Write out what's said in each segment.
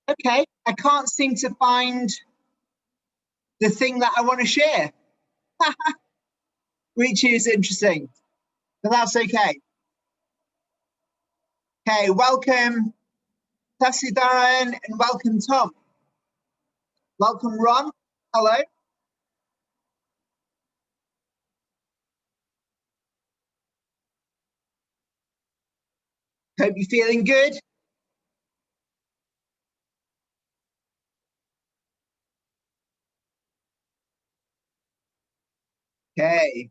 Okay, I can't seem to find the thing that I want to share, which is interesting, but that's okay. Okay, welcome Tasidaran and welcome Tom. Welcome Ron, hello. Hope you're feeling good. Okay.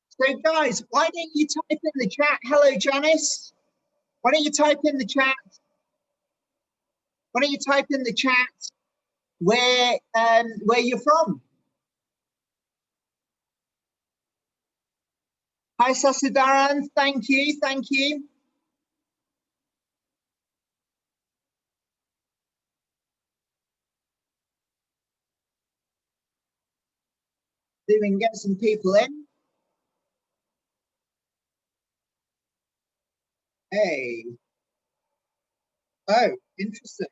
So guys, why don't you type in the chat? Hello, Janice. Why don't you type in the chat? Why don't you type in the chat where you're from? Hi, Sasidaran. Thank you. Thank you. See if we can get some people in. Hey. Oh, interesting.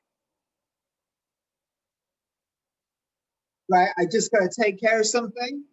Right, I just got to take care of something.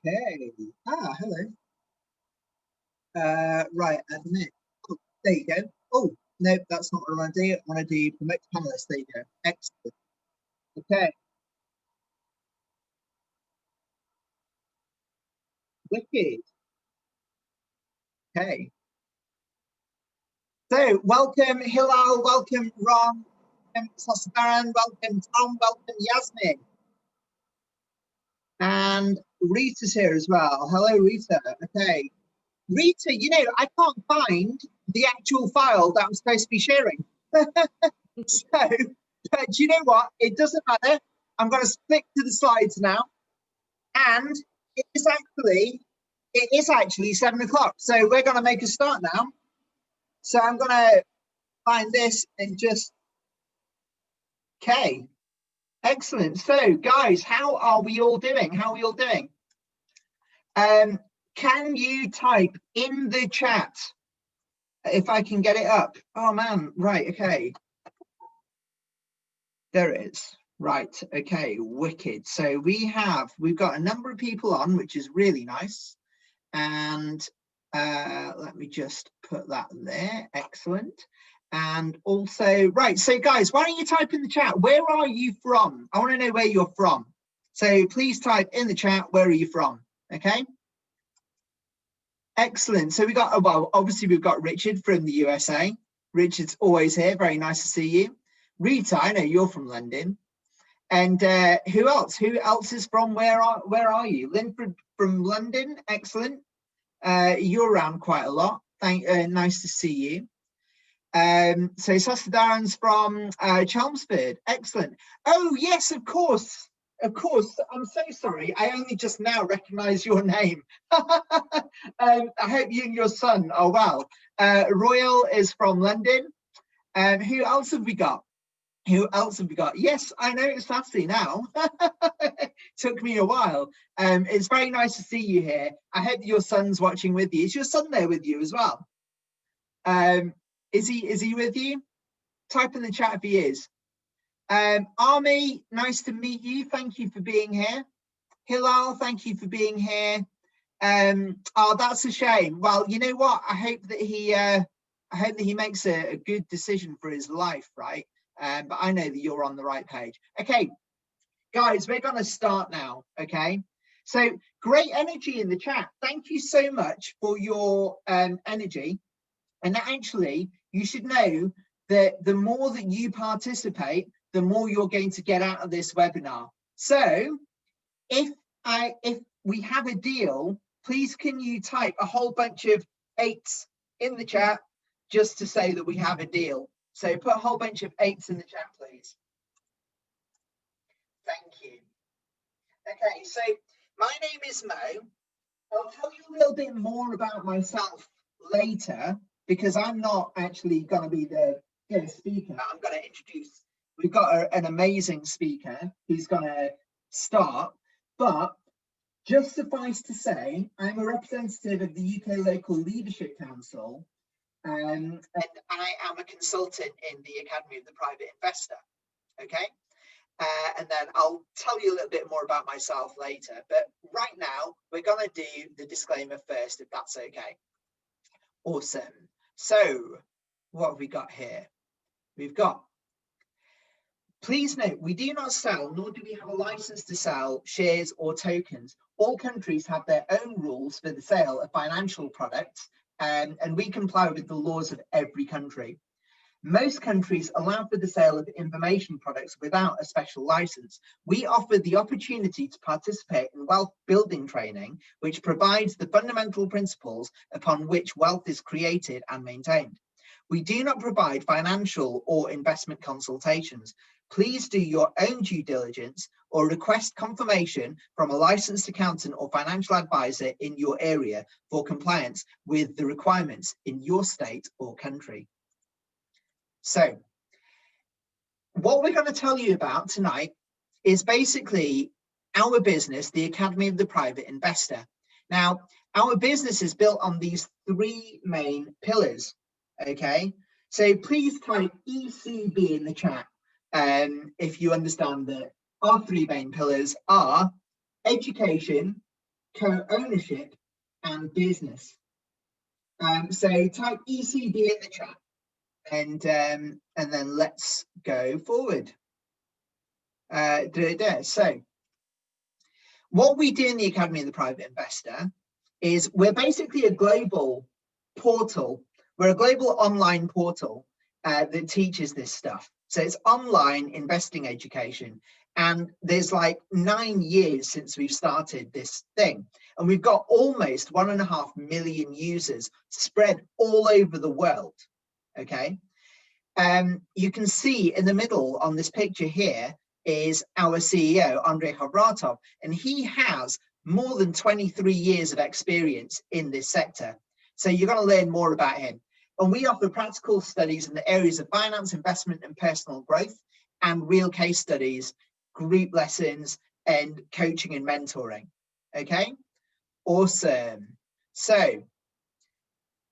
Okay. Ah, hello. Right, admit. Oh, there you go. Oh, no, that's not what I want to do. I want to do promote panelists. There you go. Excellent. Okay. Wicked. Okay. So, welcome Hilal, welcome Ron, welcome Sasidaran, welcome Tom, welcome Yasmin. And Rita's here as well. Hello, Rita. Okay. Rita, you know, I can't find the actual file that I'm supposed to be sharing. So, but you know what? It doesn't matter. I'm going to stick to the slides now. And it is actually 7 o'clock. So we're going to make a start now. So I'm going to find this and just, okay. Excellent. So guys, how are we all doing? How are we all doing? Can you type in the chat if I can get it up? Oh man, right, okay. There it is. Right, okay, wicked. So we've got a number of people on, which is really nice. And let me just put that there. Excellent. And also, right, so guys, why don't you type in the chat, where are you from? I want to know where you're from. So please type in the chat, where are you from? Okay. Excellent. So we got, well, obviously we've got Richard from the USA. Richard's always here. Very nice to see you. Rita, I know you're from London. And who else? Who else is from, where are you? Linford from London. Excellent. You're around quite a lot. Nice to see you. So Sasidaran's from Chelmsford. Excellent. Oh yes, of course. Of course. I'm so sorry. I only just now recognize your name. I hope you and your son are well. Royal is from London. Who else have we got? Who else have we got? Yes, I know it's Sassy now. Took me a while. It's very nice to see you here. I hope your son's watching with you. Is your son there with you as well? Is he with you? Type in the chat if he is. Army, nice to meet you. Thank you for being here. Hilal, thank you for being here. Oh, that's a shame. Well, you know what? I hope that he makes a good decision for his life, right? But I know that you're on the right page. Okay, guys, we're going to start now. Okay, so great energy in the chat. Thank you so much for your energy. And actually, you should know that the more that you participate, the more you're going to get out of this webinar. So if if we have a deal, please can you type a whole bunch of 8s in the chat just to say that we have a deal. So put a whole bunch of 8s in the chat, please. Thank you. Okay, so my name is Mo. I'll tell you a little bit more about myself later, because I'm not actually going to be the guest speaker. I'm going to introduce, we've got an amazing speaker who's going to start, but just suffice to say, I'm a representative of the UK Local Leadership Council, and I am a consultant in the Academy of the Private Investor, okay? And then I'll tell you a little bit more about myself later, but right now we're going to do the disclaimer first, if that's okay. Awesome. So what have we got here? We've got, please note, we do not sell, nor do we have a license to sell shares or tokens. All countries have their own rules for the sale of financial products, and we comply with the laws of every country. Most countries allow for the sale of information products without a special license. We offer the opportunity to participate in wealth building training, which provides the fundamental principles upon which wealth is created and maintained. We do not provide financial or investment consultations. Please do your own due diligence or request confirmation from a licensed accountant or financial advisor in your area for compliance with the requirements in your state or country. So what we're going to tell you about tonight is basically our business, the Academy of the Private Investor. Now, our business is built on these 3 main pillars, okay? So please type ECB in the chat if you understand that our 3 main pillars are education, co-ownership, and business. So type ECB in the chat. And then let's go forward. So what we do in the Academy of the Private Investor is we're basically a global portal. We're a global online portal that teaches this stuff. So it's online investing education. And there's like 9 years since we've started this thing. And we've got almost 1.5 million users spread all over the world. Okay, you can see in the middle on this picture here is our CEO, Andrei Hovratov, and he has more than 23 years of experience in this sector. So you're going to learn more about him. And we offer practical studies in the areas of finance, investment, and personal growth, and real case studies, group lessons, and coaching and mentoring. Okay, awesome. So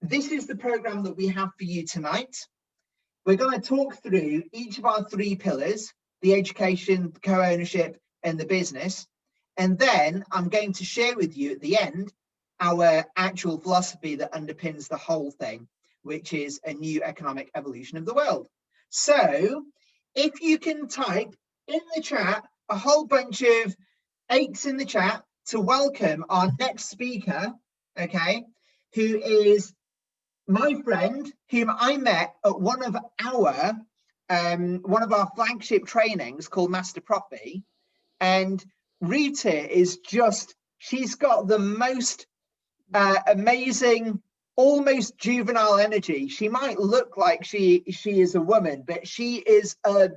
this is the program that we have for you tonight. We're going to talk through each of our 3 pillars, the education, co-ownership, and the business. And then I'm going to share with you at the end our actual philosophy that underpins the whole thing, which is a new economic evolution of the world. So if you can type in the chat a whole bunch of 8s in the chat to welcome our next speaker, okay, who is my friend, whom I met at one of our flagship trainings called Master Profi. And Rita is just, she's got the most amazing, almost juvenile energy. She might look like she is a woman, but she is a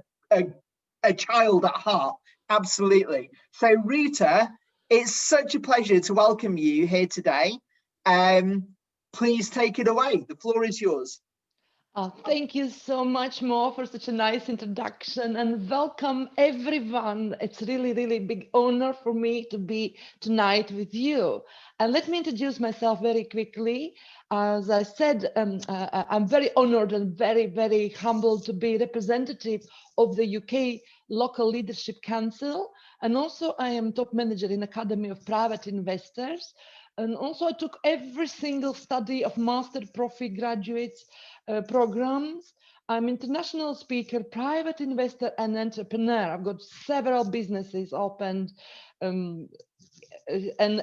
child at heart. Absolutely. So Rita, it's such a pleasure to welcome you here today. Please take it away. The floor is yours. Thank you so much, Mo, for such a nice introduction, and welcome everyone. It's really, really big honor for me to be tonight with you. And let me introduce myself very quickly. As I said, I'm very honored and very, very humbled to be representative of the UK Local Leadership Council. And also I am top manager in Academy of Private Investors. And also I took every single study of Master Profi graduates programs. I'm international speaker, private investor, and entrepreneur. I've got several businesses opened and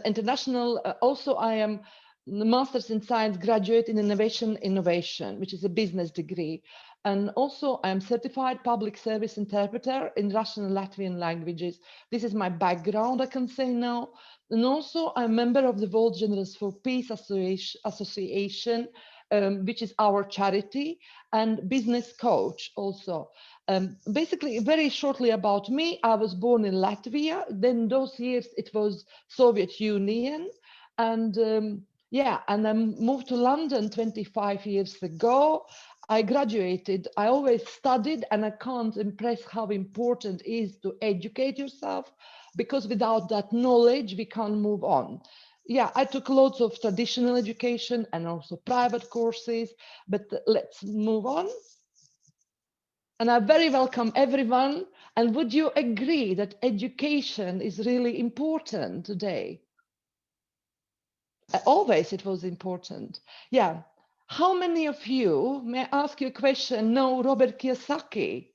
international. Also, I am the Master's in Science graduate in Innovation, which is a business degree. And also I'm certified public service interpreter in Russian and Latvian languages. This is my background, I can say now. And also I'm a member of the World Generous for Peace Association, which is our charity, and business coach also. Basically, very shortly about me, I was born in Latvia. Then those years it was Soviet Union. And yeah, and I moved to London 25 years ago. I graduated. I always studied, and I can't impress how important it is to educate yourself, because without that knowledge, we can't move on. Yeah, I took lots of traditional education and also private courses, but let's move on. And I very welcome everyone. And would you agree that education is really important today? Always it was important. Yeah. How many of you, may I ask you a question, know Robert Kiyosaki?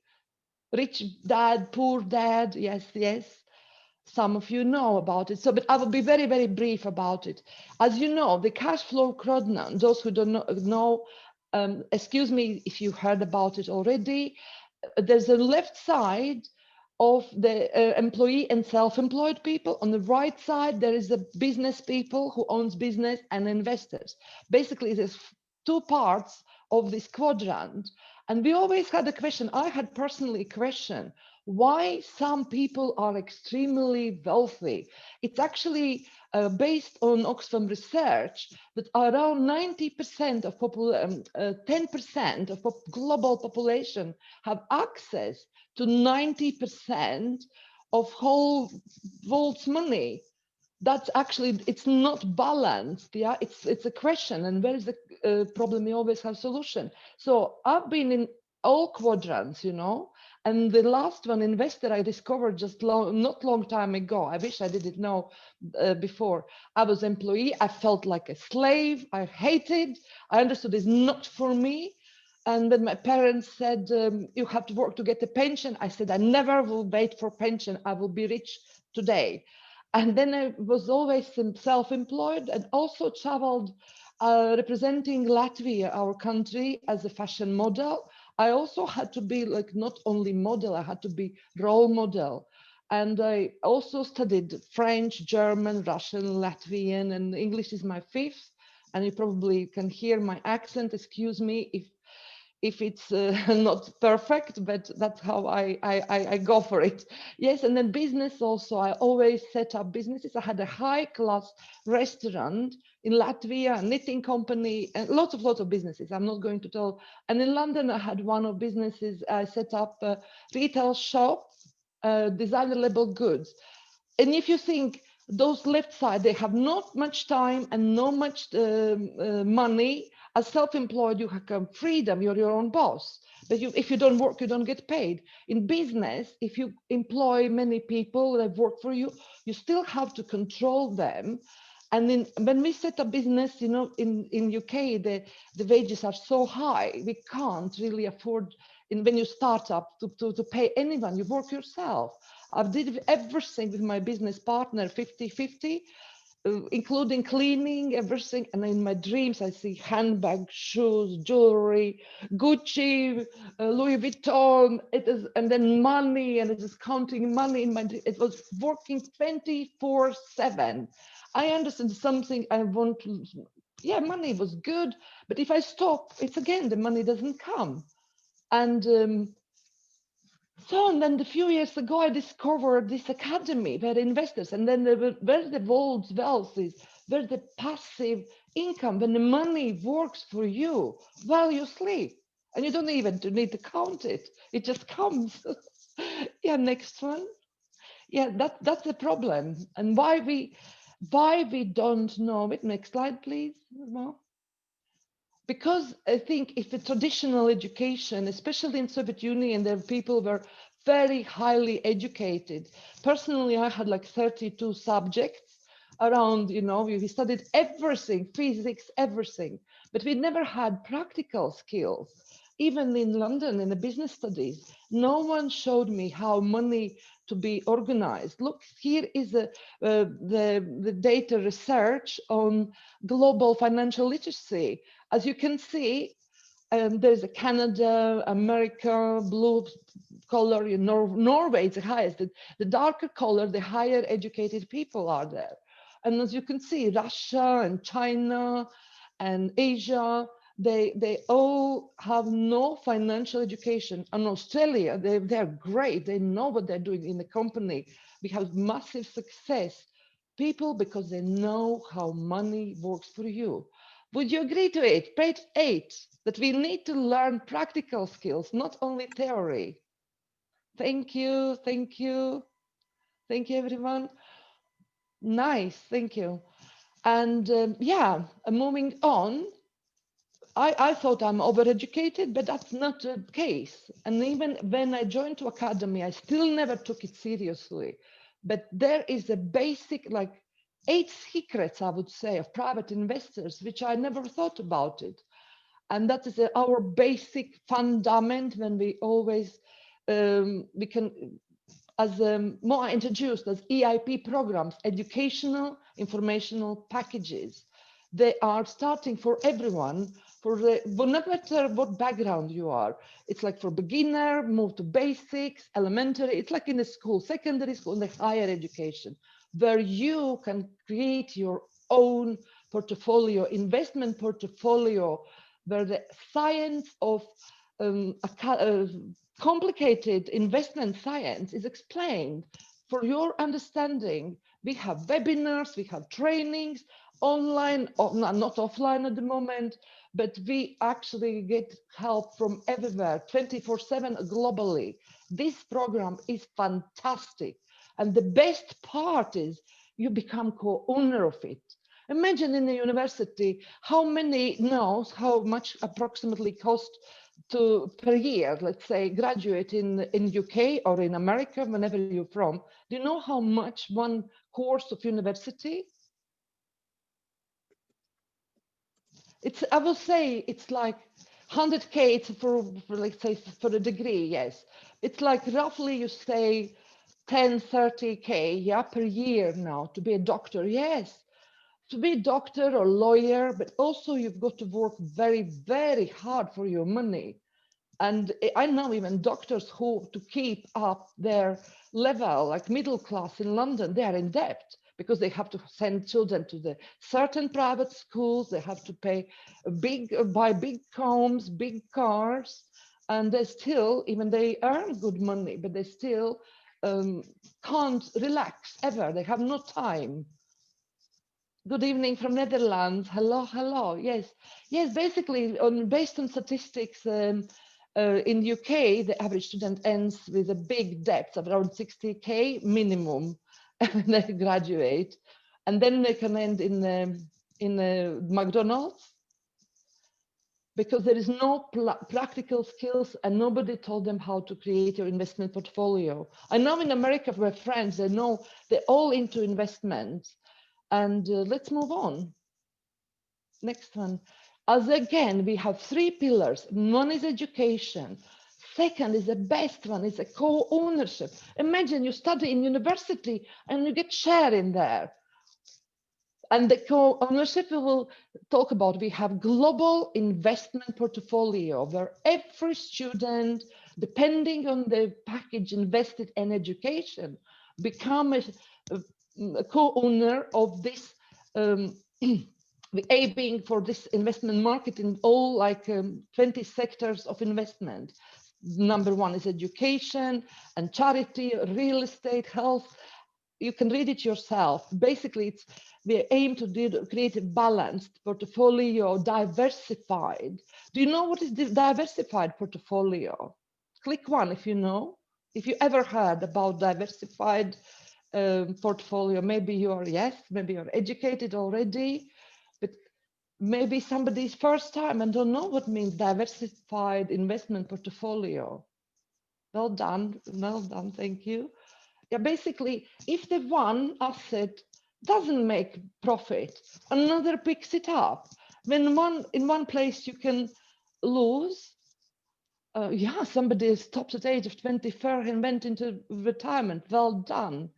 Rich Dad, Poor Dad? Yes, yes. Some of you know about it. So, but I will be very, very brief about it. As you know, the cash flow quadrant, those who don't know, excuse me if you heard about it already, there's a left side of the employee and self-employed people. On the right side, there is the business people who owns business and investors. Basically, there's two parts of this quadrant. And we always had a question. I had personally a question, why some people are extremely wealthy. It's actually based on Oxfam research that around 90% of 10% of global population have access to 90% of whole world's money. That's actually, it's not balanced. Yeah, it's a question, and where is the problem? We always have solution. So I've been in all quadrants, you know, and the last one, investor, I discovered just not long time ago. I wish I didn't know before. I was employee. I felt like a slave. I hated. I understood it's not for me. And when my parents said, you have to work to get a pension, I said, I never will wait for pension. I will be rich today. And then I was always self-employed and also traveled representing Latvia, our country, as a fashion model. I also had to be like not only model, I had to be role model. And I also studied French, German, Russian, Latvian, and English is my fifth. And you probably can hear my accent. Excuse me if it's not perfect, but that's how I go for it. Yes, and then business also, I always set up businesses. I had a high class restaurant in Latvia, a knitting company, and lots of businesses. I'm not going to tell. And in London, I had one of businesses. I set up a retail shop, designer label goods. And if you think those left side, they have not much time and not much money. As self-employed, you have freedom, you're your own boss. But if you don't work, you don't get paid. In business, if you employ many people that work for you, you still have to control them. And then when we set up business, you know, in UK, the wages are so high, we can't really afford, when you start up, to pay anyone, you work yourself. I've did everything with my business partner, 50-50, including cleaning, everything. And in my dreams, I see handbags, shoes, jewelry, Gucci, Louis Vuitton. It is, and then money, and it is counting money in my. It was working 24/7. I understand something I want to. Yeah, money was good, but if I stop, it's again the money doesn't come. And so, and then a few years ago, I discovered this academy where investors, and then where the world's wealth is, where the passive income, when the money works for you while you sleep, and you don't even need to count it; it just comes. Yeah, next one. Yeah, that's the problem, and why we don't know it. Next slide, please. Well, because I think if the traditional education, especially in Soviet Union, there people were very highly educated. Personally, I had like 32 subjects around, you know, we studied everything, physics, everything, but we never had practical skills. Even in London, in the business studies, no one showed me how money to be organized. Look, here is the data research on global financial literacy. As you can see, There's a Canada, America, blue color, Norway is the highest. The darker color, the higher educated people are there. And as you can see, Russia and China and Asia, they all have no financial education. And Australia, they're great. They know what they're doing in the company. We have massive success. People, because they know how money works for you. Would you agree to it? Page 8, that we need to learn practical skills, not only theory. Thank you, thank you. Thank you, everyone. Nice, thank you. And yeah, moving on, I thought I'm overeducated, but that's not the case. And even when I joined to academy, I still never took it seriously. But there is a basic, like 8 secrets, I would say, of private investors, which I never thought about it. And that is our basic fundament when we always, we can, as more introduced as EIP programs, educational informational packages. They are starting for everyone, for the, no matter what background you are. It's like for beginner, move to basics, elementary. It's like in the school, secondary school, and the higher education, where you can create your own portfolio, investment portfolio, where the science of complicated investment science is explained for your understanding. We have webinars, we have trainings, online, or not offline at the moment, but we actually get help from everywhere, 24/7 globally. This program is fantastic. And the best part is you become co-owner of it. Imagine in the university, how many knows how much approximately cost to per year, let's say, graduate in UK or in America, whenever you're from. Do you know how much one course of university? It's, I will say, it's like 100K. It's for let's say for a degree, yes. It's like roughly, you say, 10, 30K, yeah, per year now to be a doctor, yes. To be a doctor or lawyer, but also you've got to work very, very hard for your money. And I know even doctors who, to keep up their level, like middle class in London, they are in debt because they have to send children to the certain private schools. They have to pay buy big homes, big cars, and they still, even they earn good money, but they still can't relax ever. They have no time. Good evening from Netherlands. Hello, hello. Yes, yes. Basically, based on statistics, in UK, the average student ends with a big debt of around 60K minimum when they graduate, and then they can end in McDonald's because there is no practical skills and nobody told them how to create your investment portfolio. I know in America, my friends, they know they're all into investments. And let's move on. Next one. As again, we have 3 pillars. One is education. Second is the best one, is a co-ownership. Imagine you study in university and you get share in there. And the co-ownership we will talk about, we have global investment portfolio where every student, depending on the package invested in education, become a co-owner of this, the aiming for this investment market in all like 20 sectors of investment. Number 1 is education and charity, real estate, health. You can read it yourself. Basically, it's we aim to create a balanced portfolio, diversified. Do you know what is the diversified portfolio? Click 1 if you know. If you ever heard about diversified portfolio, maybe you're, yes, maybe you're educated already, but maybe somebody's first time and don't know what means diversified investment portfolio. Well done, thank you. Yeah, basically, if the one asset doesn't make profit, another picks it up. When in one place you can lose, yeah, somebody stopped at the age of 24 and went into retirement. Well done,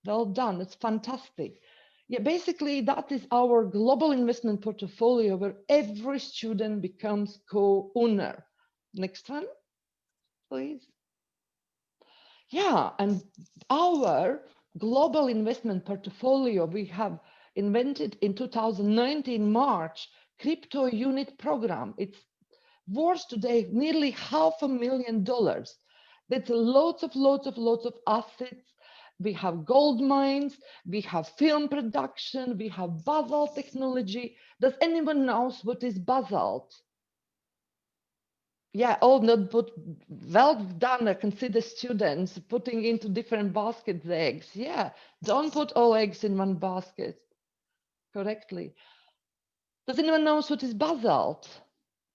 well done. It's fantastic. Yeah, basically that is our global investment portfolio where every student becomes co-owner. Next one, please. Yeah, and our global investment portfolio, we have invented in 2019 March crypto unit program. It's worth today nearly $500,000. That's lots of assets. We have gold mines, we have film production, we have basalt technology. Does anyone knows what is basalt? Yeah, all not put well done. I can see the students putting into different baskets the eggs. Yeah, don't put all eggs in one basket correctly. Does anyone know what is basalt?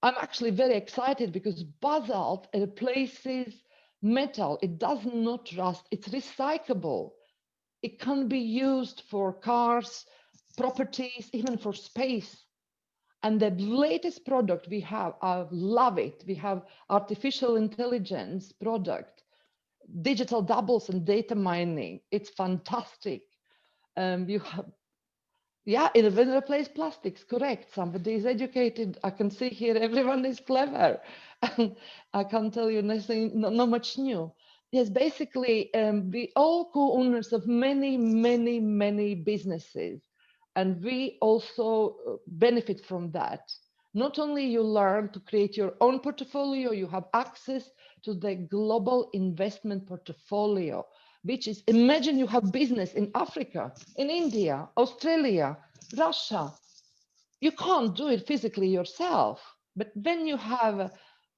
I'm actually very excited because basalt replaces metal. It does not rust. It's recyclable. It can be used for cars, properties, even for space. And the latest product we have, I love it. We have artificial intelligence product, digital doubles and data mining. It's fantastic. You have, yeah, it will replace plastics, correct. Somebody is educated. I can see here everyone is clever. I can't tell you nothing, not much new. Yes, basically, we all co-owners of many businesses, and we also benefit from that. Not only you learn to create your own portfolio, you have access to the global investment portfolio, which is, imagine you have business in Africa, in India, Australia, Russia. You can't do it physically yourself. But when you have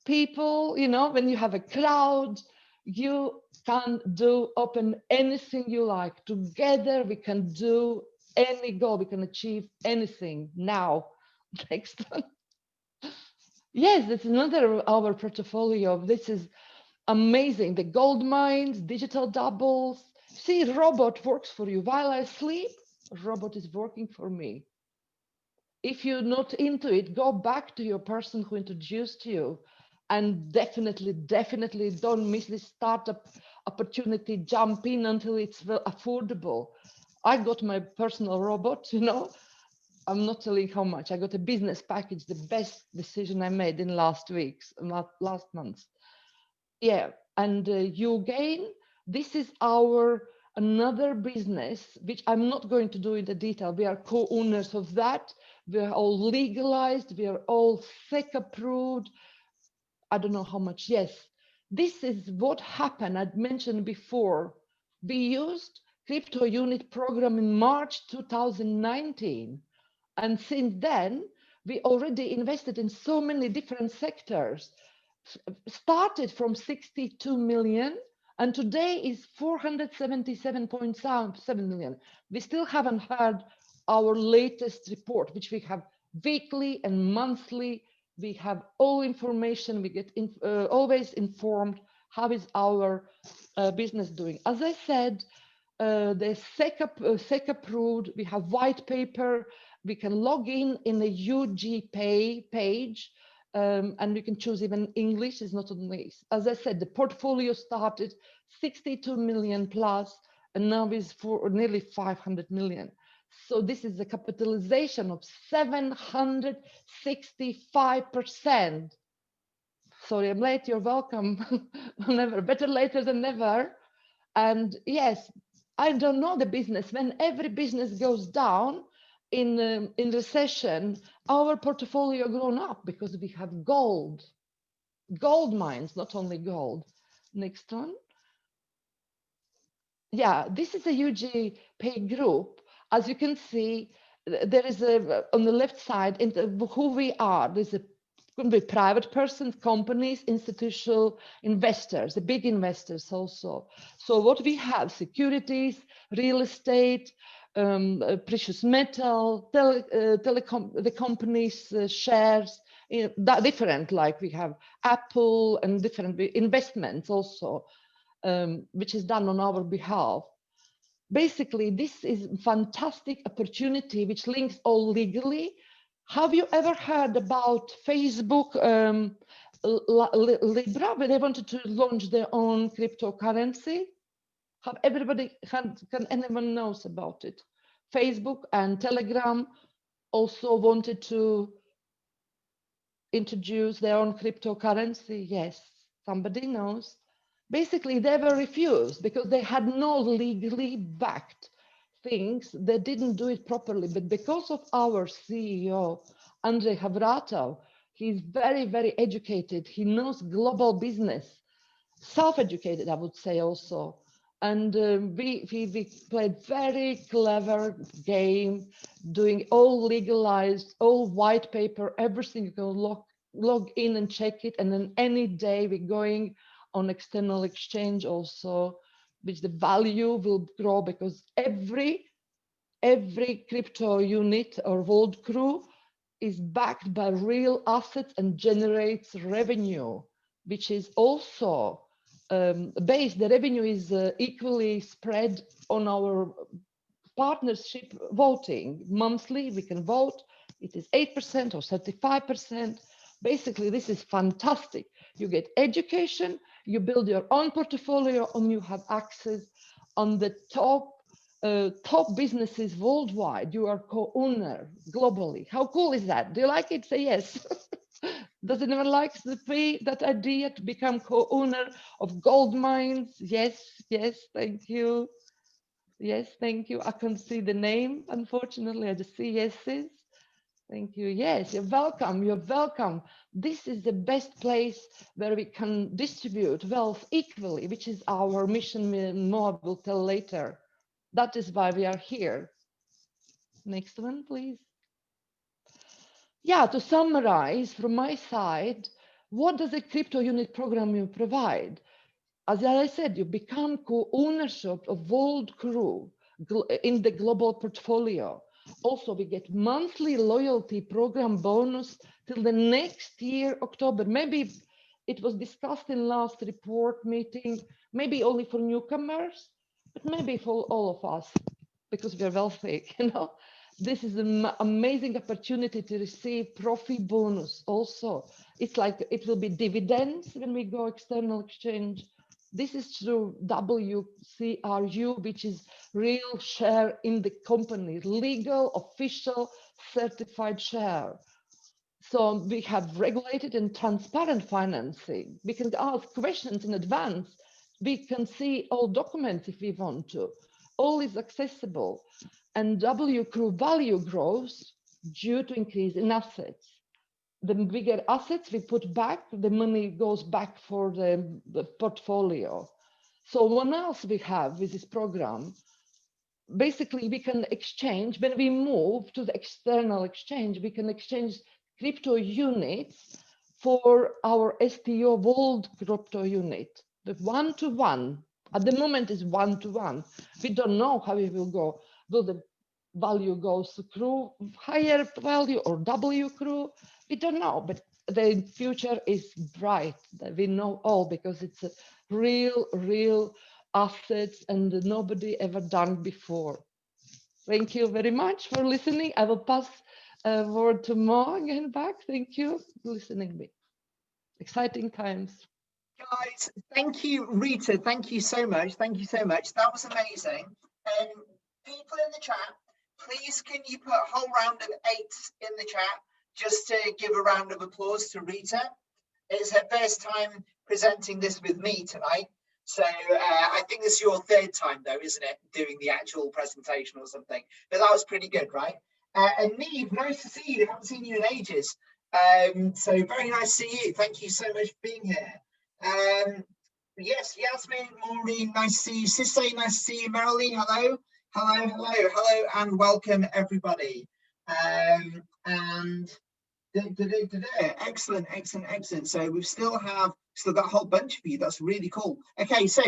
people, you know, when you have a crowd, you can do open anything you like. Together, we can do any goal, we can achieve anything now. Next one. Yes, that's another of our portfolio. This is amazing. The gold mines, digital doubles. See, robot works for you. While I sleep, robot is working for me. If you're not into it, go back to your person who introduced you and definitely don't miss this startup opportunity. Jump in until it's affordable. I got my personal robot, you know, I'm not telling how much. I got a business package, the best decision I made in last weeks, not last month. Yeah, and you gain, this is our another business, which I'm not going to do in the detail. We are co-owners of that. We are all legalized. We are all SEC approved. I don't know how much. Yes, this is what happened. I'd mentioned before. We used crypto unit program in March 2019. And since then, we already invested in so many different sectors, started from 62 million and today is 477.7 million. We still haven't heard our latest report, which we have weekly and monthly. We have all information. We get always informed. How is our business doing? As I said, the SEC approved. We have white paper. We can log in a UG Pay page, and we can choose even English. It's not only, as I said, the portfolio started 62 million plus, and now is for nearly 500 million. So this is a capitalization of 765%. Sorry, I'm late. You're welcome. Never better later than never. And yes, I don't know the business. When every business goes down in recession, our portfolio grown up because we have gold mines, not only gold. Next one. Yeah, this is a UG pay group. As you can see, there is a on the left side who we are. There's a could be private persons, companies, institutional investors, the big investors also. So what we have, securities, real estate, precious metal, telecom, the companies' shares, different, like we have Apple and different investments also, which is done on our behalf. Basically, this is fantastic opportunity which links all legally. Have you ever heard about Facebook Libra, where they wanted to launch their own cryptocurrency? Have everybody, can anyone knows about it? Facebook and Telegram also wanted to introduce their own cryptocurrency. Yes, somebody knows. Basically, they were refused because they had no legally backed things. They didn't do it properly. But because of our CEO, Andrei Havratov, he's very, very educated. He knows global business, self-educated, I would say also. And we played very clever game, doing all legalized, all white paper, everything. You can log in and check it. And then any day we're going on external exchange also, which the value will grow because every crypto unit or world crew is backed by real assets and generates revenue, which is also based, the revenue is equally spread on our partnership voting. Monthly, we can vote. It is 8% or 35%. Basically, this is fantastic. You get education, you build your own portfolio, and you have access on the top businesses worldwide. You are co-owner globally. How cool is that? Do you like it? Say yes. Does anyone like that idea to become co-owner of gold mines? Yes, yes, thank you. Yes, thank you. I can see the name. Unfortunately, I just see yeses. Thank you. Yes, you're welcome. You're welcome. This is the best place where we can distribute wealth equally, which is our mission. More will tell later. That is why we are here. Next one, please. Yeah, to summarize from my side, what does a crypto unit program you provide? As I said, you become co-ownership of world crew in the global portfolio. Also, we get monthly loyalty program bonus till the next year, October. Maybe it was discussed in last report meeting, maybe only for newcomers, but maybe for all of us, because we are wealthy, you know. This is an amazing opportunity to receive profit bonus also. It's like it will be dividends when we go external exchange. This is through WCRU, which is real share in the company, legal, official, certified share. So we have regulated and transparent financing. We can ask questions in advance. We can see all documents if we want to. All is accessible. And W crew value grows due to increase in assets. The bigger assets we put back, the money goes back for the portfolio. So what else we have with this program? Basically, we can exchange, when we move to the external exchange, we can exchange crypto units for our STO world crypto unit, the one-to-one. At the moment is one-to-one. We don't know how it will go. Will the value go through higher value or W crew? We don't know, but the future is bright. We know all because it's a real assets and nobody ever done before. Thank you very much for listening. I will pass a word to Mo again back. Thank you for listening to me. Exciting times. Guys, thank you, Rita. Thank you so much. Thank you so much. That was amazing. And people in the chat, please can you put a whole round of 8s in the chat just to give a round of applause to Rita. It's her first time presenting this with me tonight. So I think this is your 3rd time though, isn't it? Doing the actual presentation or something. But that was pretty good, right? And NEEW, nice to see you. I haven't seen you in ages. So very nice to see you. Thank you so much for being here. Yes, Yasmin, Maureen, nice to see you. Sissy, nice to see you. Marilyn, hello. Hello, and welcome everybody. Excellent. So we've still got a whole bunch of you. That's really cool. Okay, so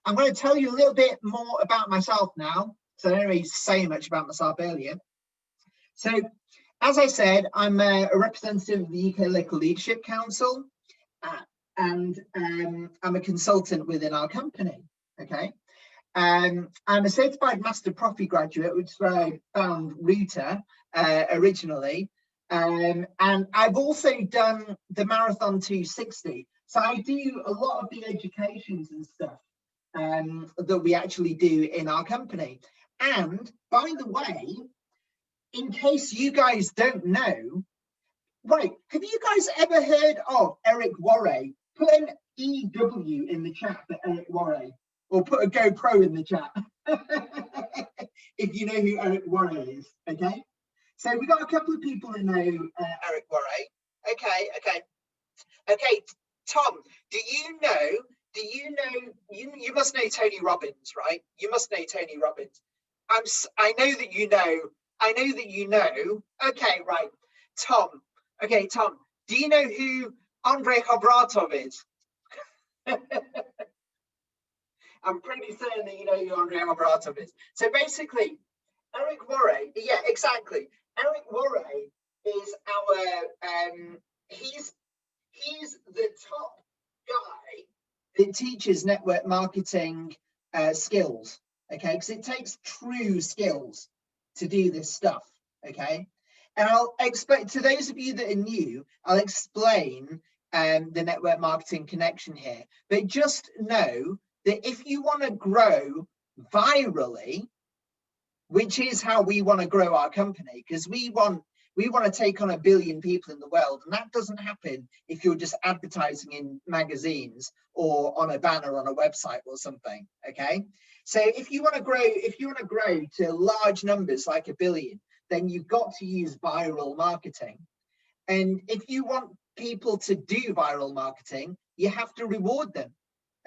I'm going to tell you a little bit more about myself now. So I didn't really say much about myself earlier. So as I said, I'm a representative of the UK Local Leadership Council, and I'm a consultant within our company. Okay. I'm a certified master profit graduate, which is where I found Rita originally. And I've also done the Marathon 260. So I do a lot of the educations and stuff that we actually do in our company. And by the way, in case you guys don't know, right, have you guys ever heard of Eric Worre? Put an EW in the chat for Eric Worre, or put a GoPro in the chat if you know who Eric Worre is. Okay, so we got a couple of people who know Eric Worre. Okay, Tom, do you know you must know Tony Robbins, right? You must know Tony Robbins. I know that you know. Okay, right. Tom, do you know who Andrei Hovratov is? I'm pretty certain that you know who Andrei Hovratov is. So basically, Eric Worre, yeah, exactly. Eric Worre is he's the top guy that teaches network marketing skills, okay? Because it takes true skills to do this stuff, okay? And I'll explain to those of you that are new, I'll explain the network marketing connection here. But just know that if you want to grow virally, which is how we want to grow our company, because we want to take on 1 billion people in the world, and that doesn't happen if you're just advertising in magazines or on a banner on a website or something. Okay, so if you want to grow to large numbers like 1 billion, then you've got to use viral marketing. And if you want people to do viral marketing, you have to reward them.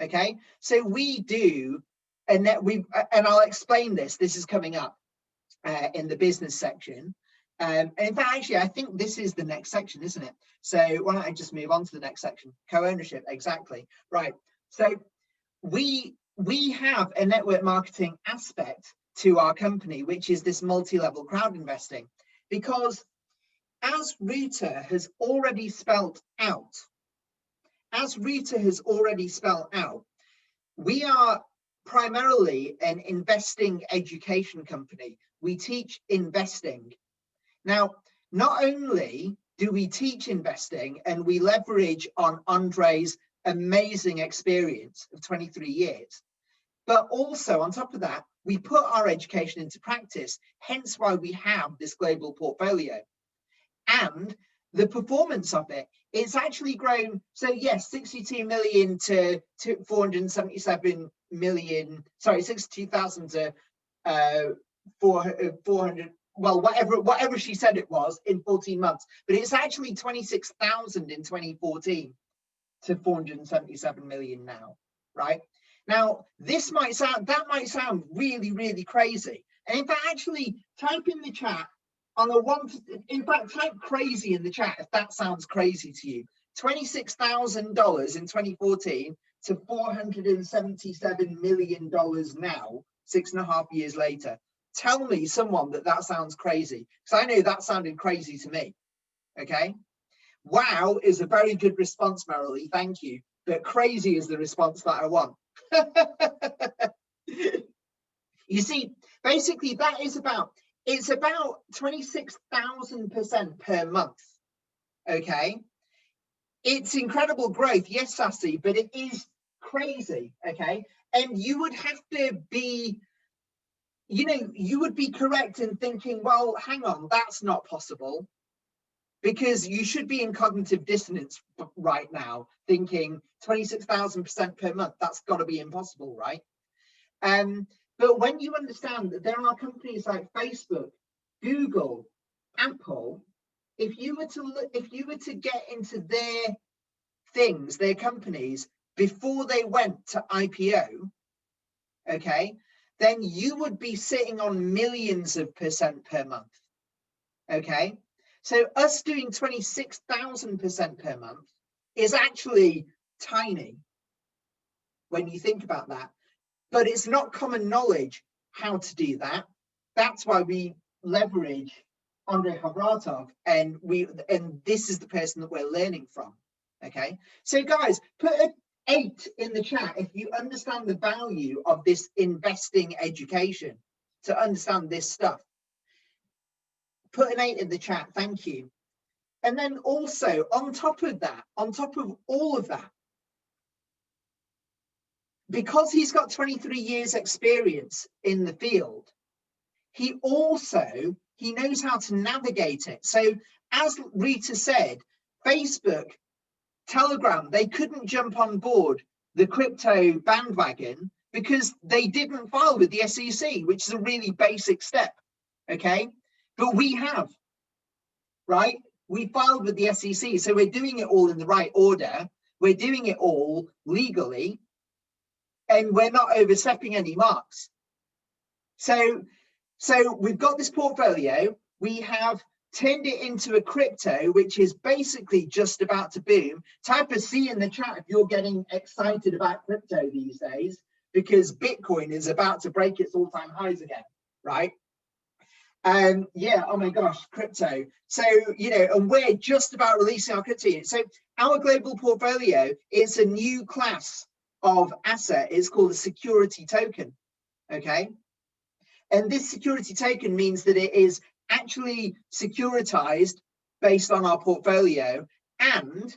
Okay, so we do, and I'll explain this. This is coming up in the business section. And in fact, actually, I think this is the next section, isn't it? So why don't I just move on to the next section? Co-ownership, exactly. Right. So we have a network marketing aspect to our company, which is this multi-level crowd investing, because as Rita has already spelled out, we are primarily an investing education company. We teach investing. Now, not only do we teach investing and we leverage on Andrei's amazing experience of 23 years, but also on top of that, we put our education into practice, hence why we have this global portfolio. And the performance of it, it's actually grown. So yes, 62 million to 477 million, sorry, 62,000 to 400, well, whatever she said it was in 14 months, but it's actually 26,000 in 2014 to 477 million now, right? Now, that might sound really, really crazy. And in fact, actually type in the chat type crazy in the chat if that sounds crazy to you. $26,000 in 2014 to $477 million now, 6.5 years later. Tell me someone that sounds crazy, because I know that sounded crazy to me. Okay. Wow is a very good response, Marilee. Thank you. But crazy is the response that I want. You see, basically it's about 26,000% per month. Okay. It's incredible growth. Yes, Sassy, but it is crazy. Okay. And you would have to be, you would be correct in thinking, well, hang on, that's not possible. Because you should be in cognitive dissonance right now, thinking 26,000% per month, that's got to be impossible, right? But when you understand that there are companies like Facebook, Google, Apple, if you were to get into their companies before they went to IPO, okay, then you would be sitting on millions of percent per month. Okay. So us doing 26,000% per month is actually tiny when you think about that, but it's not common knowledge how to do that. That's why we leverage Andrei Hovratov, and this is the person that we're learning from. Okay, so guys, put an 8 in the chat if you understand the value of this investing education, to understand this stuff. Put an 8 in the chat, thank you. And then also on top of all of that, because he's got 23 years experience in the field, he knows how to navigate it. So as Rita said, Facebook, Telegram, they couldn't jump on board the crypto bandwagon because they didn't file with the SEC, which is a really basic step, okay? But we have, right? We filed with the SEC, so we're doing it all in the right order. We're doing it all legally, and we're not overstepping any marks. So we've got this portfolio. We have turned it into a crypto, which is basically just about to boom. Type a C in the chat if you're getting excited about crypto these days, because Bitcoin is about to break its all-time highs again, right? Yeah, oh my gosh, crypto. So, you know, and we're just about releasing our crypto unit. So our global portfolio is a new class of asset. It's called a security token, okay? And this security token means that it is actually securitized based on our portfolio, and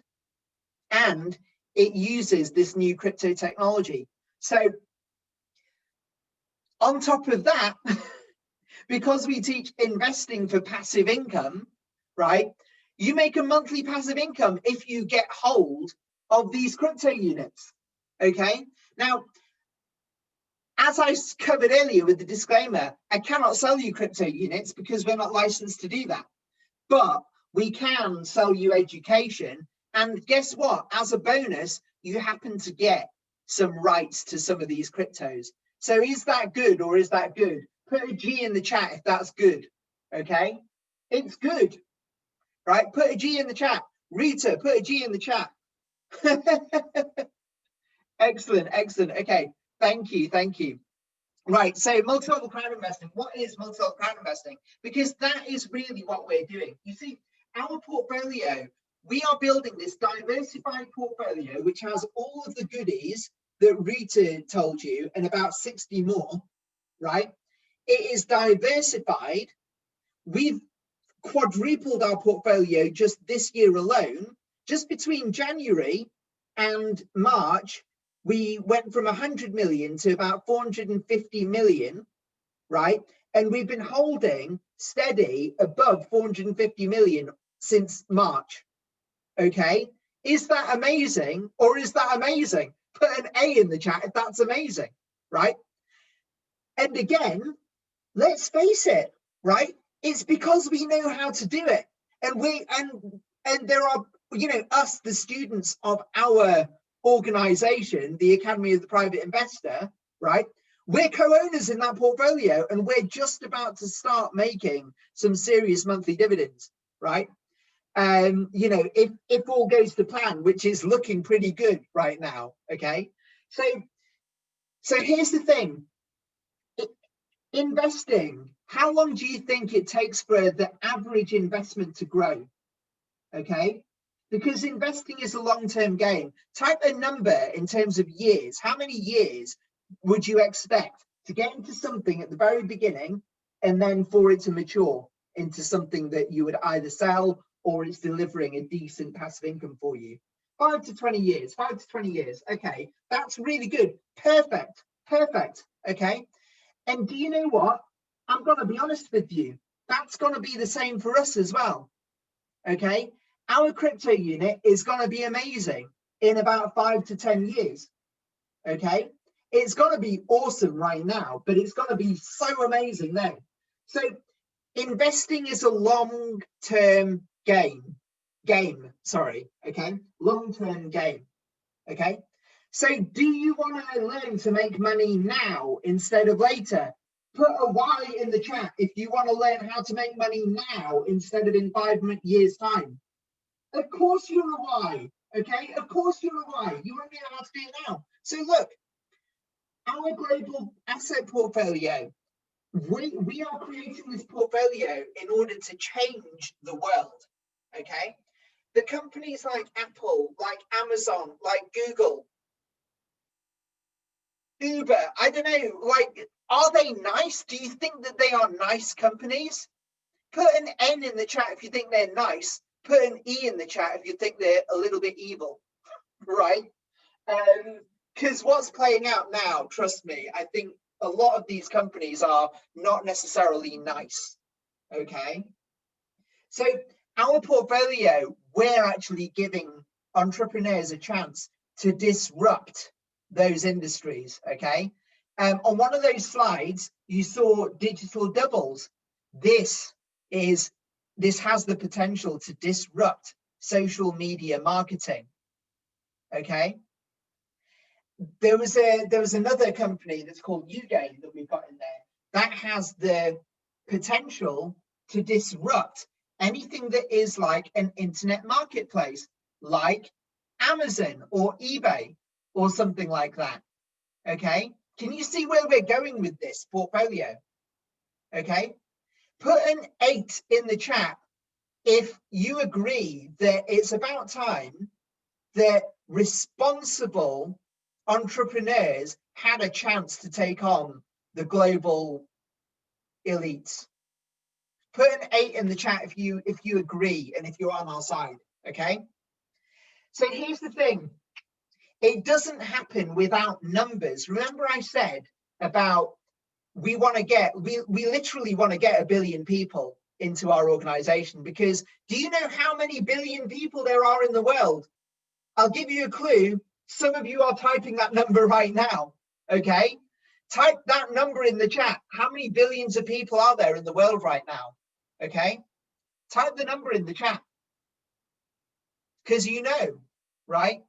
it uses this new crypto technology. So on top of that, because we teach investing for passive income, right? You make a monthly passive income if you get hold of these crypto units, okay? Now, as I covered earlier with the disclaimer, I cannot sell you crypto units because we're not licensed to do that. But we can sell you education. And guess what? As a bonus, you happen to get some rights to some of these cryptos. So is that good or is that good? Put a G in the chat if that's good, okay? It's good, right? Put a G in the chat. Rita, put a G in the chat. Excellent, excellent. Okay, thank you, thank you. Right, so multi-level crowd investing. What is multi-level crowd investing? Because that is really what we're doing. You see, our portfolio, we are building this diversified portfolio, which has all of the goodies that Rita told you and about 60 more, right? It is diversified. We've quadrupled our portfolio just this year alone. Just between January and March, we went from 100 million to about 450 million, right? And we've been holding steady above 450 million since March, okay? Is that amazing or is that amazing? Put an A in the chat if that's amazing, right? And again, let's face it, right? It's because we know how to do it. And there are, you know, us, the students of our organization, the Academy of the Private Investor, right? We're co-owners in that portfolio, and we're just about to start making some serious monthly dividends, right? You know, if all goes to plan, which is looking pretty good right now, okay? So here's the thing. Investing, how long do you think it takes for the average investment to grow? Okay, because investing is a long-term game. Type a number in terms of years. How many years would you expect to get into something at the very beginning and then for it to mature into something that you would either sell or it's delivering a decent passive income for you? 5 to 20 years, 5 to 20 years. Okay, that's really good. Perfect, perfect. Okay. And do you know what? I'm going to be honest with you. That's going to be the same for us as well. Okay. Our crypto unit is going to be amazing in about 5 to 10 years. Okay. It's going to be awesome right now, but it's going to be so amazing then. So investing is a long-term game. Okay. Long-term game. Okay. So do you want to learn to make money now instead of later? Put a Y in the chat if you want to learn how to make money now instead of in 5 years' time. Of course you're a Y, okay? Of course you're a Y. You won't be able to do it now. So look, our global asset portfolio, we are creating this portfolio in order to change the world, okay? The companies like Apple, like Amazon, like Google, Uber, I don't know, like, are they nice? Do you think that they are nice companies? Put an N in the chat if you think they're nice. Put an E in the chat if you think they're a little bit evil, right? Because what's playing out now, trust me, I think a lot of these companies are not necessarily nice. Okay. So our portfolio, we're actually giving entrepreneurs a chance to disrupt those industries. Okay. On one of those slides, you saw digital doubles. This has the potential to disrupt social media marketing. Okay. There was another company that's called NEEW that we've got in there that has the potential to disrupt anything that is like an internet marketplace, like Amazon or eBay or something like that. Okay. Can you see where we're going with this portfolio? Okay. Put an 8 in the chat if you agree that it's about time that responsible entrepreneurs had a chance to take on the global elites. Put an 8 in the chat if you agree and if you're on our side. Okay. So here's the thing. It doesn't happen without numbers. Remember I said about we literally want to get 1 billion people into our organization, because do you know how many billion people there are in the world? I'll give you a clue. Some of you are typing that number right now. Okay. Type that number in the chat. How many billions of people are there in the world right now? Okay. Type the number in the chat. Because you know, right?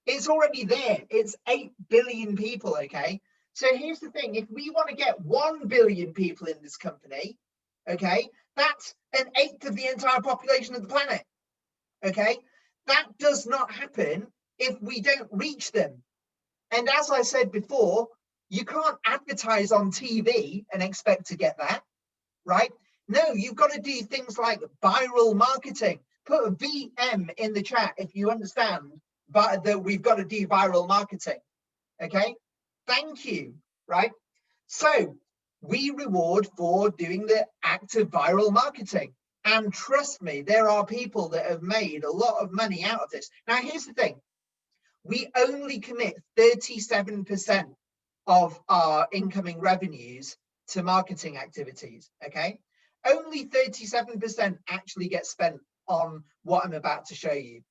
It's already there. It's 8 billion people. Okay. So here's the thing. If we want to get 1 billion people in this company, okay, that's 1/8 of the entire population of the planet. Okay. That does not happen if we don't reach them. And as I said before, you can't advertise on TV and expect to get that, right? No, you've got to do things like viral marketing. Put a VM in the chat if you understand but that we've got to do viral marketing. Okay, thank you, right? So we reward for doing the act of viral marketing. And trust me, there are people that have made a lot of money out of this. Now, here's the thing. We only commit 37% of our incoming revenues to marketing activities, okay? Only 37% actually get spent on what I'm about to show you.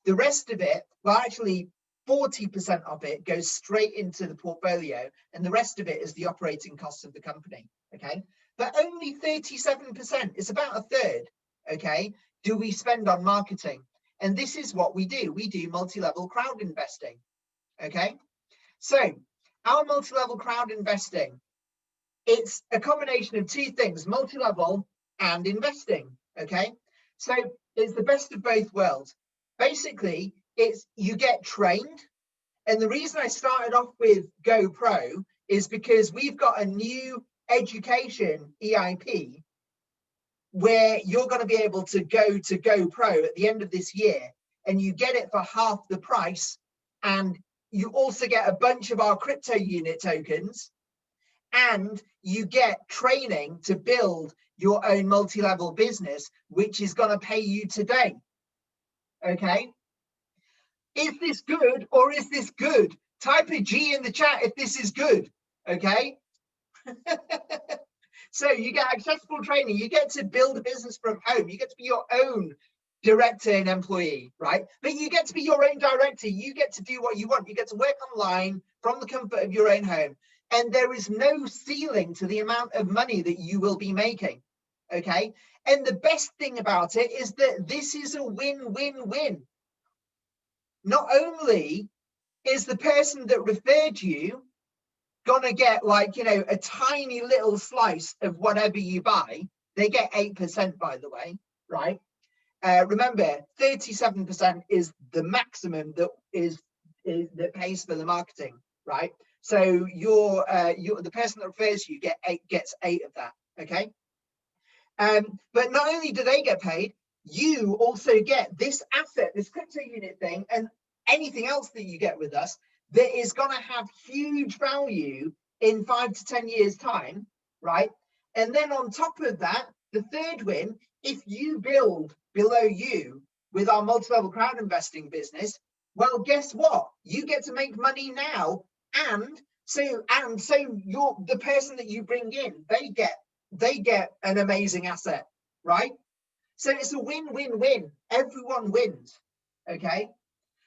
The rest of it, well, actually 40% of it goes straight into the portfolio, and the rest of it is the operating costs of the company, okay? But only 37%, it's about a third, okay, do we spend on marketing. And this is what we do. We do multi-level crowd investing, okay? So our multi-level crowd investing, it's a combination of two things, multi-level and investing, okay? So it's the best of both worlds. Basically, it's you get trained. And the reason I started off with GoPro is because we've got a new education EIP where you're going to be able to go to GoPro at the end of this year, and you get it for half the price. And you also get a bunch of our crypto unit tokens, and you get training to build your own multi-level business, which is going to pay you today. Okay. Is this good or is this good? Type a G in the chat if this is good. Okay. So you get accessible training. You get to build a business from home. You get to be your own director and employee, right? But you get to be your own director. You get to do what you want. You get to work online from the comfort of your own home. And there is no ceiling to the amount of money that you will be making. Okay. And the best thing about it is that this is a win-win-win. Not only is the person that referred you gonna get, like, you know, a tiny little slice of whatever you buy, they get 8%, by the way, right? Remember, 37% is the maximum that that pays for the marketing, right? So you're the person that refers you gets 8 of that, okay? But not only do they get paid, you also get this asset, this crypto unit thing, and anything else that you get with us that is going to have huge value in 5 to 10 years time, right? And then on top of that, the third win, if you build below you with our multi-level crowd investing business, well, guess what? You get to make money now, and So the person that you bring in, they get an amazing asset, right? So it's a win-win-win. Everyone wins. Okay.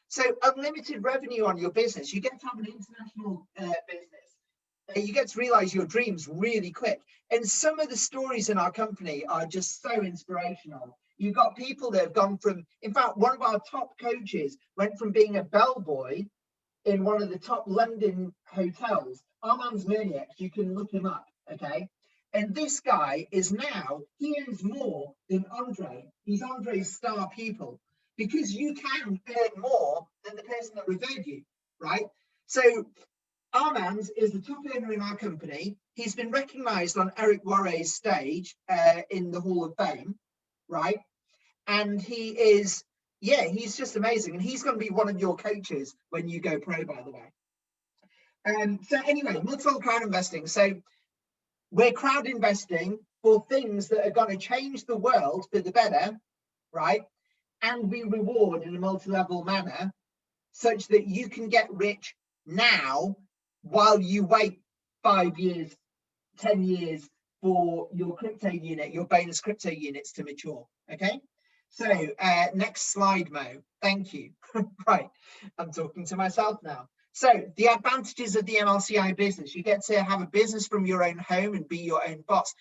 So unlimited revenue on your business. You get to have an international business. You get to realize your dreams really quick. And some of the stories in our company are just so inspirational. You've got people that have gone from, in fact, one of our top coaches went from being a bellboy in one of the top London hotels. Armand's Maniacs, you can look him up, okay? And this guy is now, he earns more than Andre. He's Andre's star pupil, because you can earn more than the person that referred you, right? So Armand is the top earner in our company. He's been recognized on Eric Worre's stage in the Hall of Fame, right? And he is, yeah, he's just amazing. And he's going to be one of your coaches when you go pro, by the way. So anyway, multiple crowd investing. So we're crowd investing for things that are going to change the world for the better, right? And we reward in a multi-level manner such that you can get rich now while you wait 5 years, 10 years for your crypto unit, your bonus crypto units to mature, okay? So next slide, Mo. Thank you. Right, I'm talking to myself now. So the advantages of the MLCI business: you get to have a business from your own home and be your own boss.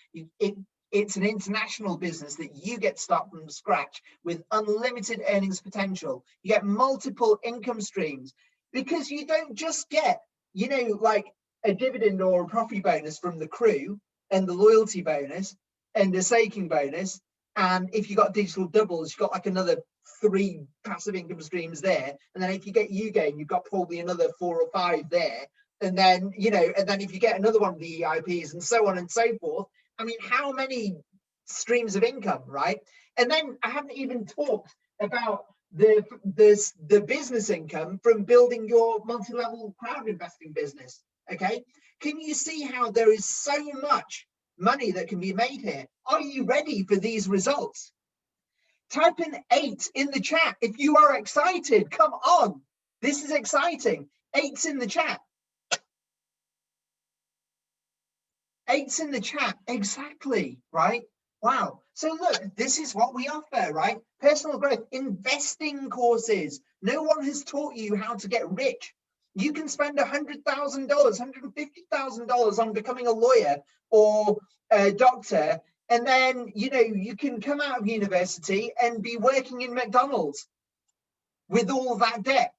It's an international business that you get to start from scratch with unlimited earnings potential. You get multiple income streams because you don't just get, you know, like a dividend or a profit bonus from the crew and the loyalty bonus and the staking bonus. And if you got digital doubles, you've got like another 3 passive income streams there. And then if you get U-Gain, you've got probably another 4 or 5 there. And then, you know, and then if you get another one of the EIPs and so on and so forth, I mean, how many streams of income, right? And then I haven't even talked about the business income from building your multi-level crowd investing business, okay? Can you see how there is so much money that can be made here? Are you ready for these results? Type in 8 in the chat if you are excited. Come on, this is exciting. 8's in the chat. 8's in the chat, exactly, right? Wow. So look, this is what we offer, right? Personal growth, investing courses. No one has taught you how to get rich. You can spend $100,000, $150,000 on becoming a lawyer or a doctor, and then, you know, you can come out of university and be working in McDonald's with all that debt,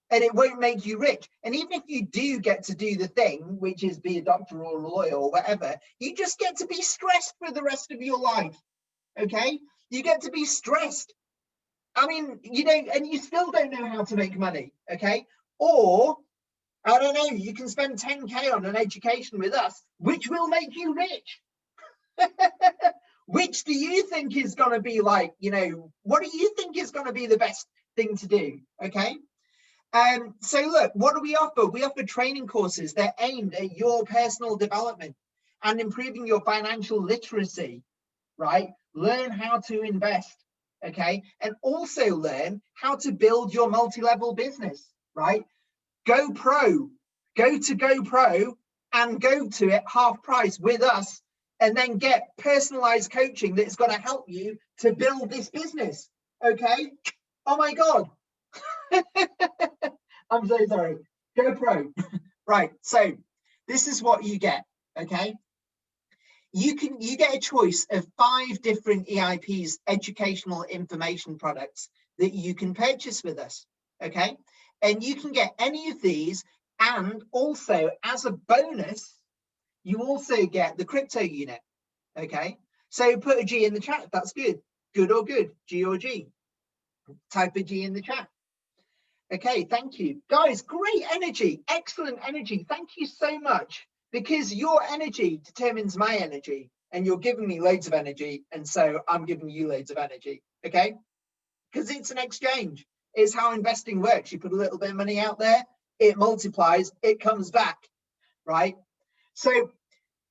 and it won't make you rich. And even if you do get to do the thing, which is be a doctor or a lawyer or whatever, you just get to be stressed for the rest of your life, okay? You get to be stressed. I mean, you know, and you still don't know how to make money, okay? Or, I don't know, you can spend 10K on an education with us, which will make you rich. Which do you think is going to be like, you know, what do you think is going to be the best thing to do, okay? So look, what do we offer? We offer training courses. They're aimed at your personal development and improving your financial literacy, right? Learn how to invest, okay? And also learn how to build your multi-level business, right? Go pro, go to GoPro and go to it half price with us, and then get personalized coaching that's going to help you to build this business, okay? Oh my God. I'm so sorry. GoPro. Right, so this is what you get, okay? You get a choice of 5 different EIPs, educational information products, that you can purchase with us, okay? And you can get any of these, and also as a bonus, you also get the crypto unit, okay? So put a G in the chat if that's good. Good or good, G or G. Type a G in the chat. Okay, thank you. Guys, great energy, excellent energy. Thank you so much, because your energy determines my energy, and you're giving me loads of energy, and so I'm giving you loads of energy, okay? Because it's an exchange. It's how investing works. You put a little bit of money out there, it multiplies, it comes back, right? So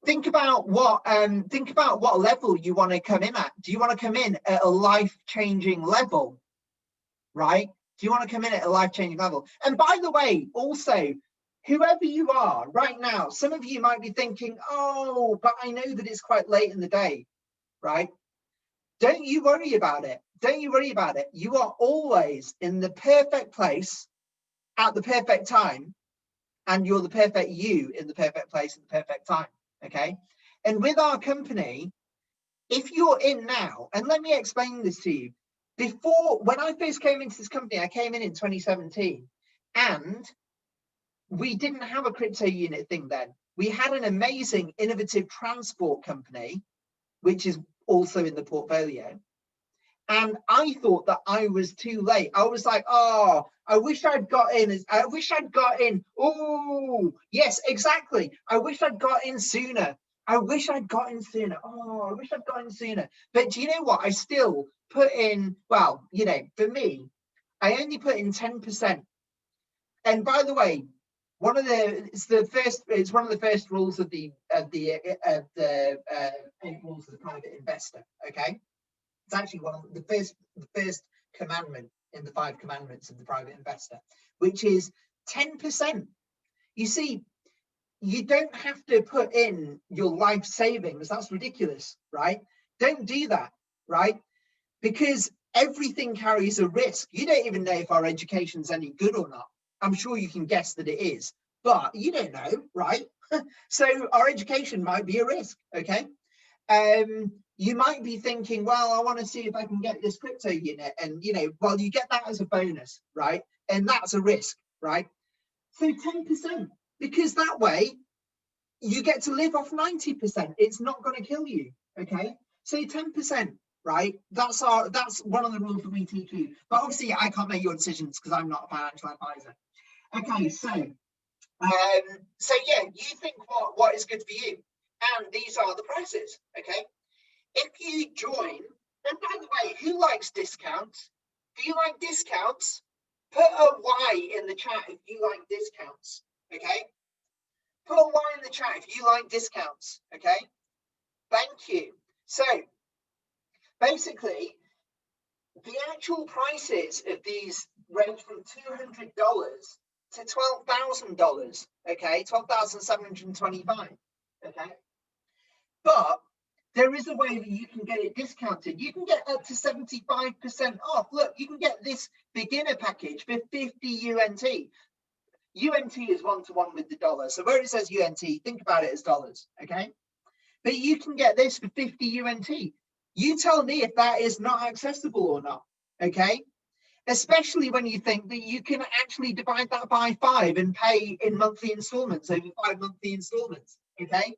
think about what level you want to come in at. Do you want to come in at a life-changing level, right? Do you want to come in at a life-changing level? And by the way, also, whoever you are right now, some of you might be thinking, oh, but I know that it's quite late in the day, right? Don't you worry about it. Don't you worry about it. You are always in the perfect place at the perfect time, and you're the perfect you in the perfect place at the perfect time, okay? And with our company, if you're in now, and let me explain this to you. Before, when I first came into this company, I came in 2017, and we didn't have a crypto unit thing then. We had an amazing innovative transport company, which is also in the portfolio. And I thought that I was too late. I was like, oh, I wish I'd got in. I wish I'd got in. Oh, yes, exactly. I wish I'd got in sooner. I wish I'd got in sooner. Oh, I wish I'd got in sooner. But do you know what? I still put in, well, you know, for me, I only put in 10%. And by the way, it's one of the first rules of the 8 rules of the private investor. Okay. It's actually one of the first commandment in the 5 commandments of the private investor, which is 10%. You see, you don't have to put in your life savings. That's ridiculous, right? Don't do that, right? Because everything carries a risk. You don't even know if our education's any good or not. I'm sure you can guess that it is, but you don't know, right? So our education might be a risk, okay? You might be thinking, well, I want to see if I can get this crypto unit, and you know, well, you get that as a bonus, right? And that's a risk, right? So 10%, because that way you get to live off 90%. It's not going to kill you, okay? So 10%, right? That's one of the rules that we teach you. But obviously, I can't make your decisions because I'm not a financial advisor. Okay, so yeah, you think what is good for you, and these are the prices, okay? If you join, and by the way, who likes discounts? Do you like discounts? Put a Y in the chat if you like discounts, okay? Put a Y in the chat if you like discounts, okay? Thank you. So basically, the actual prices of these range from $200 to $12,000, okay? $12,725, okay? But there is a way that you can get it discounted. You can get up to 75% off. Look, you can get this beginner package for 50 UNT. UNT is 1-to-1 with the dollar. So where it says UNT, think about it as dollars, okay? But you can get this for 50 UNT. You tell me if that is not accessible or not, okay? Especially when you think that you can actually divide that by 5 and pay in monthly installments, over 5 monthly installments, okay?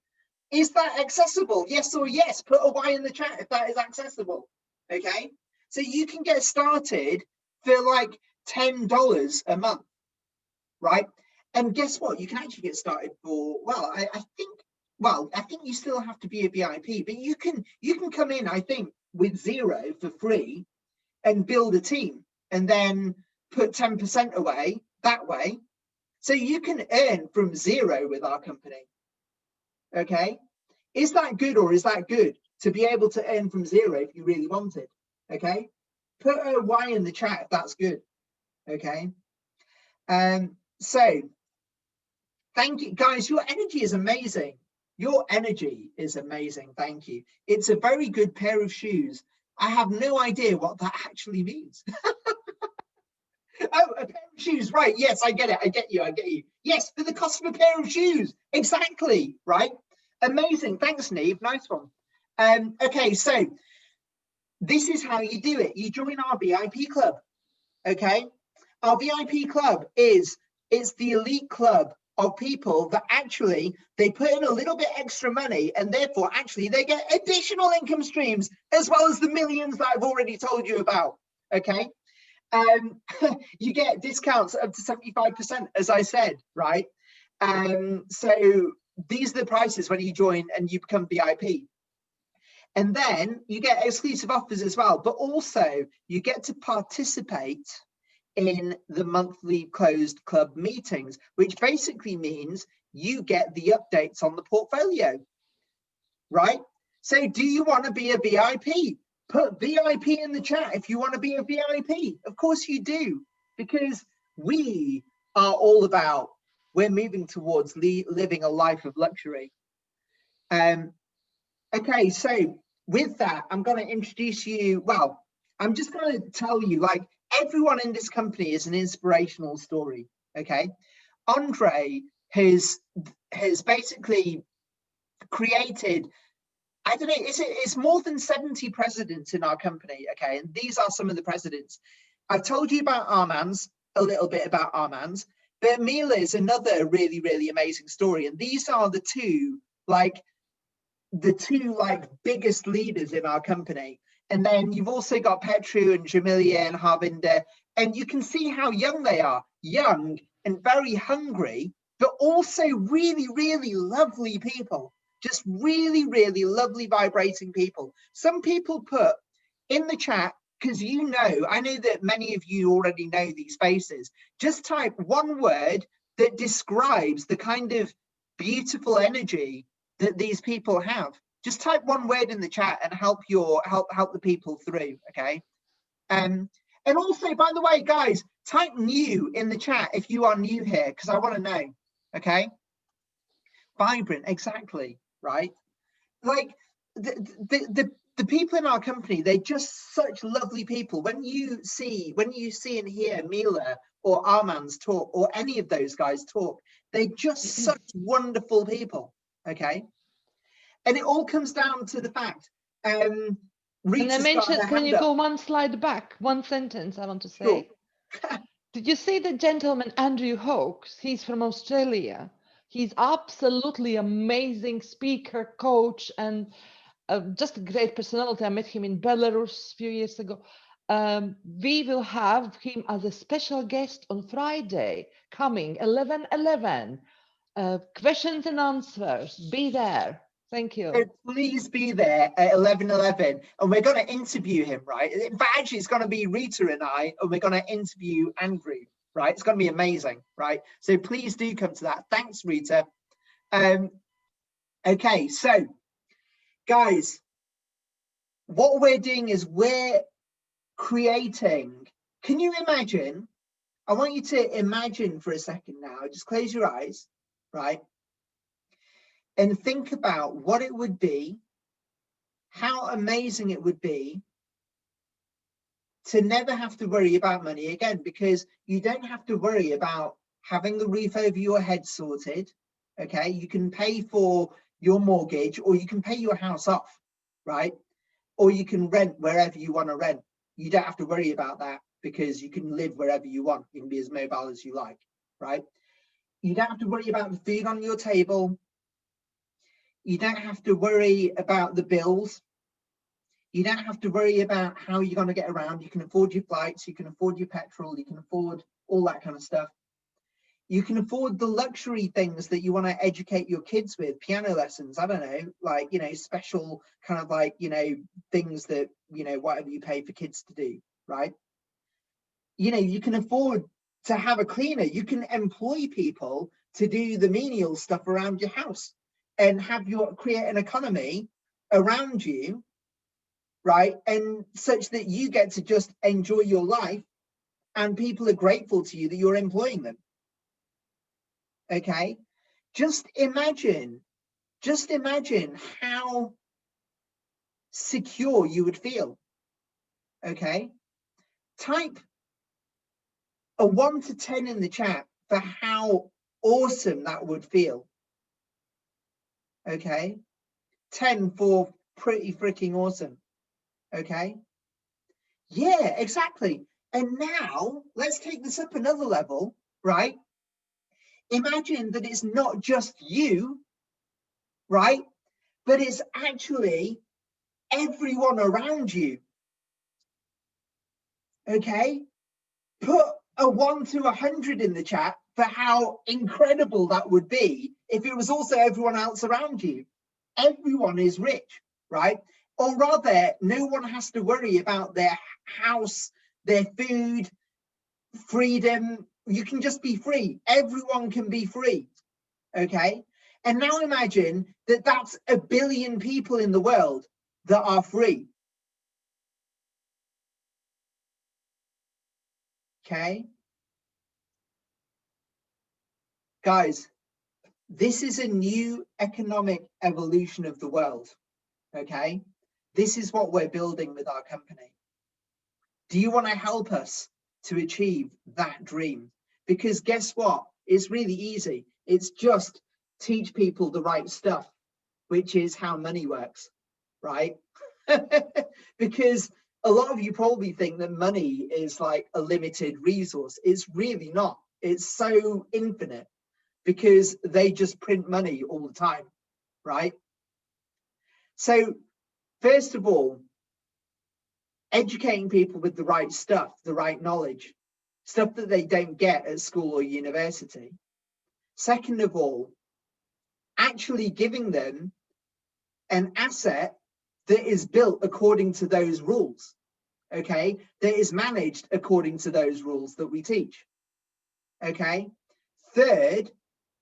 Is that accessible? Yes or yes? Put a Y in the chat if that is accessible, okay? So you can get started for like $10 a month, right? And guess what? You can actually get started for, well, I think you still have to be a VIP, but you can come in, I think, with 0 for free and build a team and then put 10% away that way. So you can earn from 0 with our company. Okay, is that good or is that good to be able to earn from 0 if you really wanted? Okay, put a Y in the chat if that's good. Okay, so thank you guys. Your energy is amazing. Your energy is amazing. Thank you. It's a very good pair of shoes. I have no idea what that actually means. Oh, a pair of shoes, right? Yes, I get it. I get you. Yes, for the cost of a pair of shoes. Exactly, right? Amazing. Thanks, Neve. Nice one. Okay, so this is how you do it. You join our VIP club. Okay, our VIP club it's the elite club of people that actually they put in a little bit extra money, and therefore actually they get additional income streams as well as the millions that I've already told you about. Okay. You get discounts up to 75%, as I said, right? So these are the prices when you join and you become VIP. And then you get exclusive offers as well, but also you get to participate in the monthly closed club meetings, which basically means you get the updates on the portfolio, right? So do you want to be a VIP? Put VIP in the chat if you want to be a VIP. Of course you do, because we are all about we're moving towards living a life of luxury. Okay, so with that, I'm going to introduce you. Well, I'm just going to tell you, like, everyone in this company is an inspirational story. Okay, Andre has basically created, I don't know, it's more than 70 presidents in our company. Okay, and these are some of the presidents. I've told you about Armand's, a little bit about Armand's, but Mila is another really, really amazing story. And these are the two biggest leaders in our company. And then you've also got Petru and Jamilia and Harvinder, and you can see how young they are, young and very hungry, but also really, really lovely people. Just really, really lovely, vibrating people. Some people put in the chat, because I know that many of you already know these faces. Just type one word that describes the kind of beautiful energy that these people have. Just type one word in the chat and help the people through. Okay. And also, by the way, guys, type new in the chat if you are new here, because I want to know. Okay. Vibrant, exactly. Right. Like the people in our company, they're just such lovely people. When you see and hear Mila or Armand's talk, or any of those guys talk, they're just such wonderful people. Okay. And it all comes down to the fact, and I mentioned, can you go one slide back? One sentence I want to say. Sure. Did you see the gentleman, Andrew Hawkes? He's from Australia. He's absolutely amazing speaker, coach, and just a great personality. I met him in Belarus a few years ago. We will have him as a special guest on Friday, coming 11:11. Questions and answers. Be there. Thank you. So please be there at 11:11, and we're going to interview him, right? But actually, it's going to be Rita and I, and we're going to interview Andrew, right? It's going to be amazing, right? So please do come to that. Thanks, Rita. Okay, so guys, what we're doing is we're creating. Can you imagine? I want you to imagine for a second now. Just close your eyes, right? And think about what it would be, how amazing it would be to never have to worry about money again, because you don't have to worry about having the roof over your head sorted. Okay, you can pay for your mortgage, or you can pay your house off, right? Or you can rent wherever you want to rent. You don't have to worry about that, because you can live wherever you want. You can be as mobile as you like, right? You don't have to worry about the food on your table. You don't have to worry about the bills. You don't have to worry about how you're going to get around. You can afford your flights, you can afford your petrol, you can afford all that kind of stuff. You can afford the luxury things that you want to educate your kids with, piano lessons, I don't know, like, special kind of like, things that, whatever you pay for kids to do, right? You can afford to have a cleaner. You can employ people to do the menial stuff around your house and create an economy around you, right? And such that you get to just enjoy your life, and people are grateful to you that you're employing them. Okay, just imagine how secure you would feel. Okay, type a 1 to 10 in the chat for how awesome that would feel. Okay, 10 for pretty freaking awesome. Okay, yeah, exactly. And now let's take this up another level, right? Imagine that it's not just you, right? But it's actually everyone around you. Okay, put a 1 to 100 in the chat for how incredible that would be if it was also everyone else around you. Everyone is rich, right? Or rather, no one has to worry about their house, their food, freedom. You can just be free. Everyone can be free. Okay, and now imagine that that's 1 billion people in the world that are free. Okay, Guys, this is a new economic evolution of the world. Okay, this is what we're building with our company. Do you want to help us to achieve that dream? Because guess what? It's really easy. It's just teach people the right stuff, which is how money works, right? Because a lot of you probably think that money is like a limited resource. It's really not. It's so infinite because they just print money all the time, right? So first of all, educating people with the right stuff, the right knowledge, stuff that they don't get at school or university. Second of all, actually giving them an asset that is built according to those rules, okay, that is managed according to those rules that we teach, okay. Third,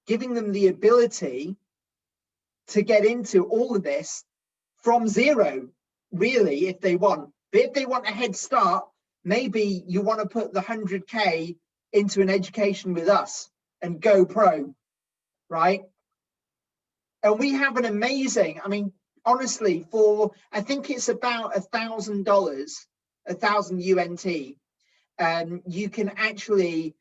giving them the ability to get into all of this from zero, really, if they want. But if they want a head start, maybe you want to put the 100K into an education with us and go pro, right? And we have an amazing, I mean, honestly, for I think it's about $1,000, 1,000 UNT, you can actually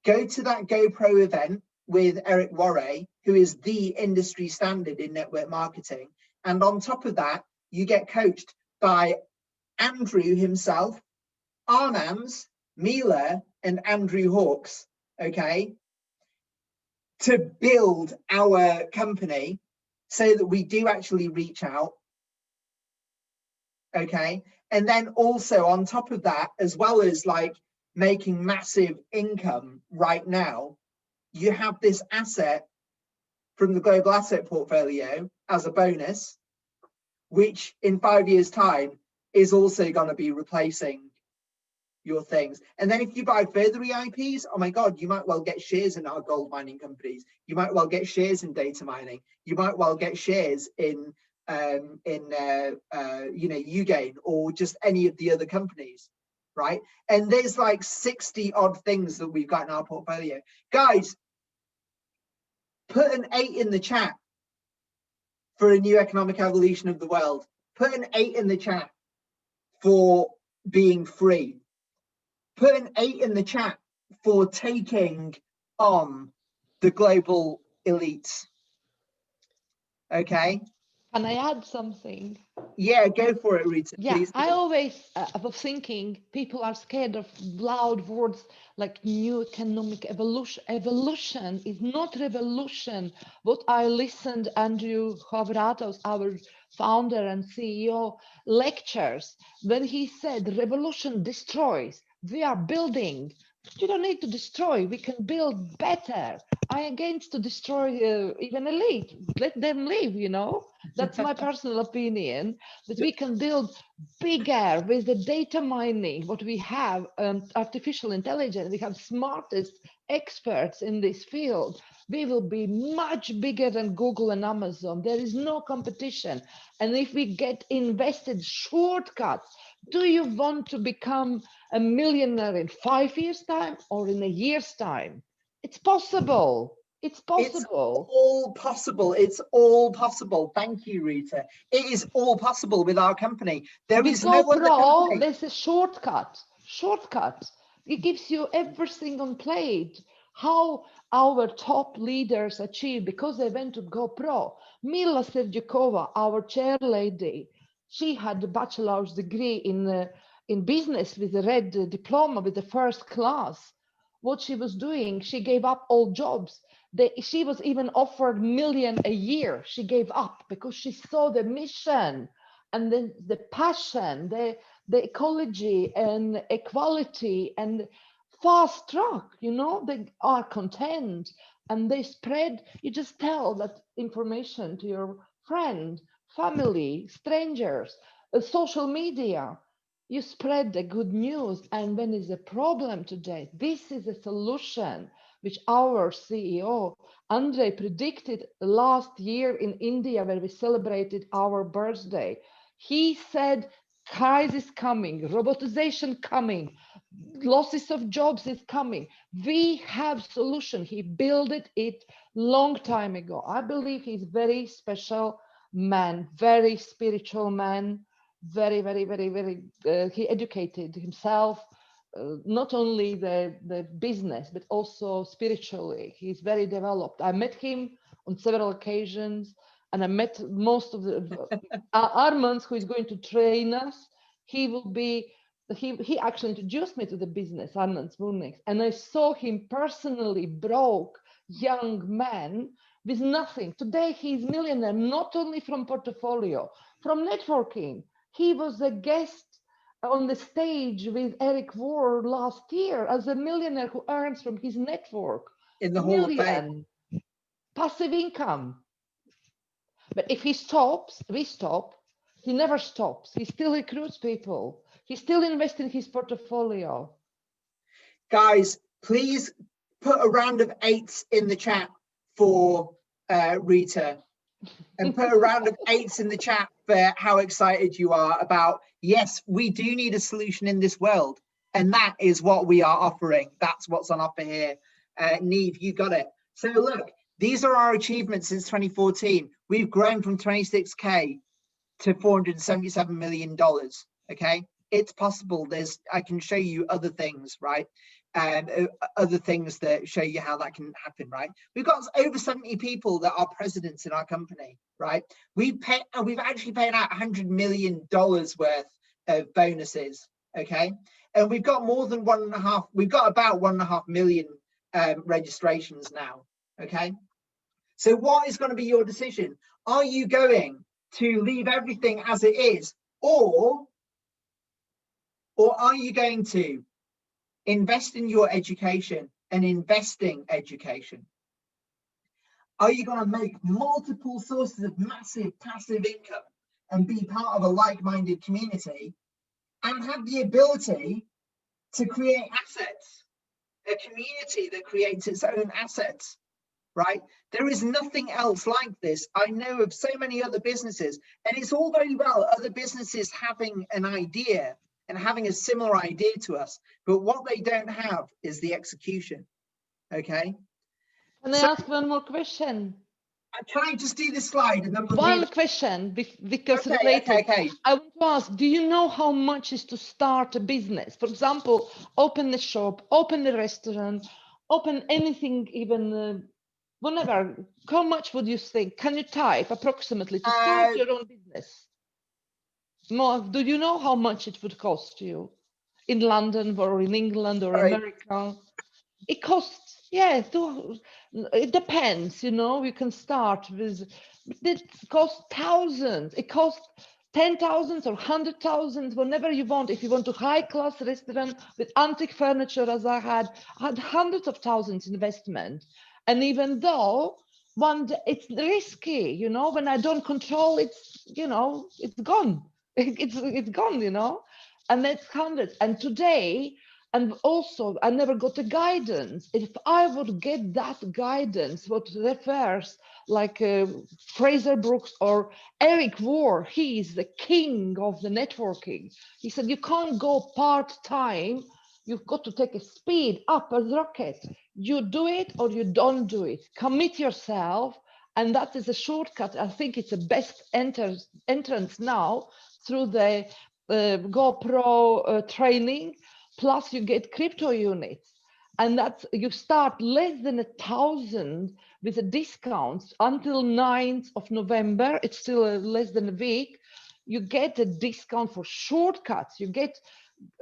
go to that GoPro event with Evorich Warre, who is the industry standard in network marketing. And on top of that, you get coached by Andrew himself, Armams, Mila, and Andrew Hawks, okay, to build our company so that we do actually reach out, okay. And then also on top of that, as well as like making massive income right now, you have this asset from the global asset portfolio as a bonus, which in 5 years' time is also going to be replacing your things. And then if you buy further EIPs, oh my God, you might well get shares in our gold mining companies. You might well get shares in data mining. You might well get shares in Ugain or just any of the other companies, right? And there's like 60 odd things that we've got in our portfolio. Guys, put an 8 in the chat for a new economic evolution of the world. Put an 8 in the chat for being free. Put an 8 in the chat for taking on the global elites. Okay. Can I add something? Yeah, go for it, Rita. Yeah, Please. I always was thinking people are scared of loud words like new economic evolution. Evolution is not revolution. What I listened Andrew Hovratos, our founder and CEO, lectures when he said revolution destroys. We are building. You don't need to destroy. We can build better. I against to destroy even elite. Let them live. That's my personal opinion. That we can build bigger with the data mining, what we have, artificial intelligence, we have smartest experts in this field. We will be much bigger than Google and Amazon. There is no competition. And if we get invested shortcuts, do you want to become a millionaire in 5 years' time or in a year's time? It's possible. It's possible. It's all possible. It's all possible. Thank you, Rita. It is all possible with our company. There is no other company. There's a shortcut. Shortcut. It gives you everything on plate. How our top leaders achieve because they went to go pro. Mila Serdyukova, our chair lady, she had a bachelor's degree in business with a red diploma with the first class. What she was doing, she gave up all jobs. She was even offered $1 million a year. She gave up because she saw the mission and then the passion, the ecology and equality and fast track, they are content and they spread. You just tell that information to your friend, family, strangers, social media. You spread the good news. And when is a problem today, this is a solution which our CEO, Andre, predicted last year in India, where we celebrated our birthday. He said, crisis coming, robotization coming. losses of jobs is coming. We have solution. He built it long time ago. I believe he's very special man, very spiritual man, very, very, very, very, he educated himself, not only the business, but also spiritually. He's very developed. I met him on several occasions, and I met most of the Armand, who is going to train us. He will be, he actually introduced me to the business, Armand Smurnik, and I saw him personally broke young man with nothing. Today he's millionaire, not only from portfolio, from networking. He was a guest on the stage with Eric Ward last year as a millionaire who earns from his network In the Hall of Fame. million passive income. But if he stops, we stop. He never stops. He still recruits people. He still invests in his portfolio. Guys, please put a round of 8s in the chat for Rita, and put a round of 8s in the chat for how excited you are about, yes, we do need a solution in this world, and that is what we are offering. That's what's on offer here. NEEW, you got it. So look, these are our achievements since 2014. We've grown from 26K to $477 million. Okay, it's possible. I can show you other things, right? Other things that show you how that can happen, right? We've got over 70 people that are presidents in our company, right? We've actually paid out $100 million worth of bonuses, okay? And we've got more than we've got about 1.5 million registrations now, okay? So what is going to be your decision? Are you going to leave everything as it is, or are you going to invest in your education and investing education? Are you going to make multiple sources of massive passive income and be part of a like-minded community and have the ability to create assets, a community that creates its own assets, right? There is nothing else like this. I know of so many other businesses, and it's all very well other businesses having an idea and having a similar idea to us, but what they don't have is the execution, okay? Can I ask one more question? Can I just do this slide and then we'll one question because okay, related. okay. I want to ask, do you know how much is to start a business? For example, open a shop, open a restaurant, open anything, even whatever. How much would you think? Can you type approximately to start your own business? More, do you know how much it would cost you in London or in England or America? It costs, yeah, it depends, you know. You can start with, it costs thousands. It costs 10,000 or 100,000, whenever you want. If you want a high-class restaurant with antique furniture, as I had hundreds of thousands investment. And even though it's risky, you know, when I don't control it, you know, it's gone. It's gone, you know, and that's hundreds. And today, and also I never got a guidance. If I would get that guidance, what refers like Fraser Brooks or Eric Ward, he is the king of the networking. He said, you can't go part-time. You've got to take a speed up as rocket. You do it or you don't do it. Commit yourself. And that is a shortcut. I think it's the best entrance now through the GoPro training, plus you get crypto units. And that's, you start less than 1,000 with a discount until 9th of November. It's still less than a week. You get a discount for shortcuts. You get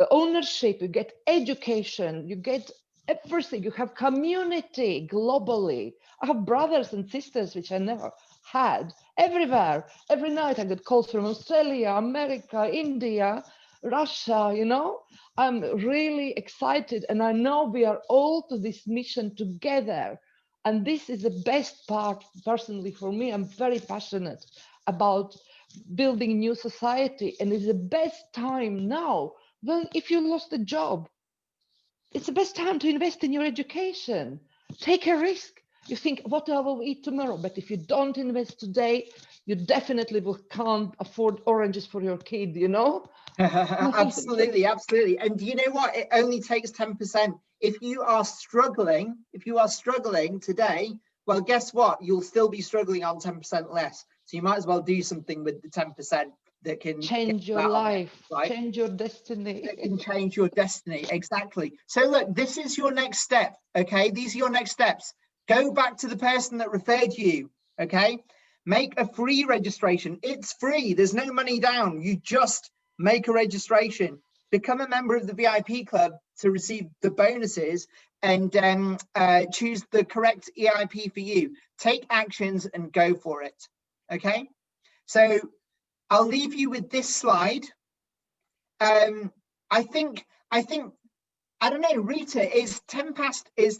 ownership, you get education, you get everything. You have community globally. I have brothers and sisters, which I never had, everywhere. Every night I get calls from Australia, America, India, Russia, you know. I'm really excited, and I know we are all to this mission together. And this is the best part, personally, for me. I'm very passionate about building new society, and it's the best time now. Well, if you lost a job, it's the best time to invest in your education. Take a risk. You think, what I will eat tomorrow? But if you don't invest today, you definitely can't afford oranges for your kid, you know? Absolutely, absolutely. And you know what? It only takes 10%. If you are struggling today, well, guess what? You'll still be struggling on 10% less. So you might as well do something with the 10% that can Change your life, right? change your destiny. That can change your destiny. Exactly. So look, this is your next step. Okay, these are your next steps. Go back to the person that referred you. Okay, make a free registration. It's free. There's no money down. You just make a registration. Become a member of the VIP club to receive the bonuses and choose the correct EIP for you. Take actions and go for it. Okay, so I'll leave you with this slide. I think I don't know, Rita, is 10 past 8.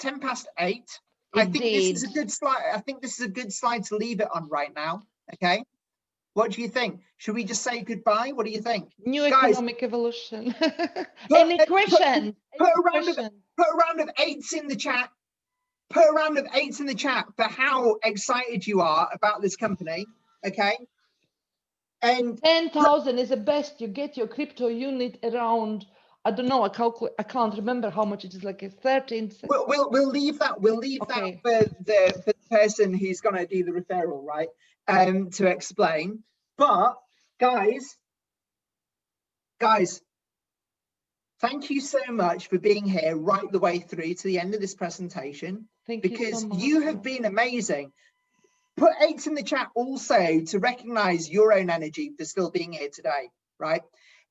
I think this is a good slide. I think this is a good slide to leave it on right now. Okay. What do you think? Should we just say goodbye? What do you think? New Guys, economic evolution. Any question? Put a round of 8s in the chat. Put a round of 8s in the chat for how excited you are about this company. Okay. And 10,000 is the best. You get your crypto unit around, I don't know, I can't remember how much it is, like a 13. We'll leave that. We'll leave Okay. that for the person who's going to do the referral, right? To explain. But guys, thank you so much for being here right the way through to the end of this presentation. Thank because you so much. You have been amazing. Put 8s in the chat also to recognize your own energy for still being here today, right?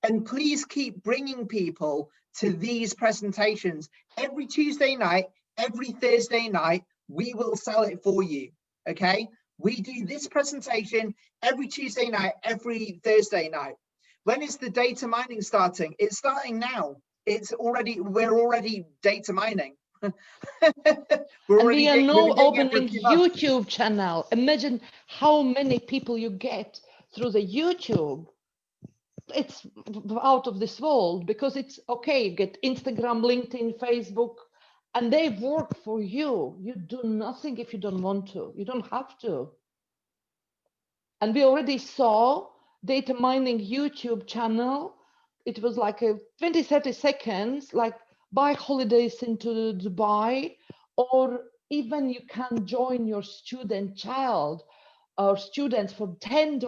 And please keep bringing people to these presentations. Every Tuesday night, every Thursday night, we will sell it for you, okay? We do this presentation every Tuesday night, every Thursday night. When is the data mining starting? It's starting now. We're already data mining. We are now opening YouTube channel. Imagine how many people you get through the YouTube. It's out of this world, because it's okay, you get Instagram, LinkedIn, Facebook, and they work for you. You do nothing if you don't want to. You don't have to. And we already saw data mining YouTube channel. It was like a 20-30 seconds, like buy holidays into Dubai, or even you can join your student child or students for $10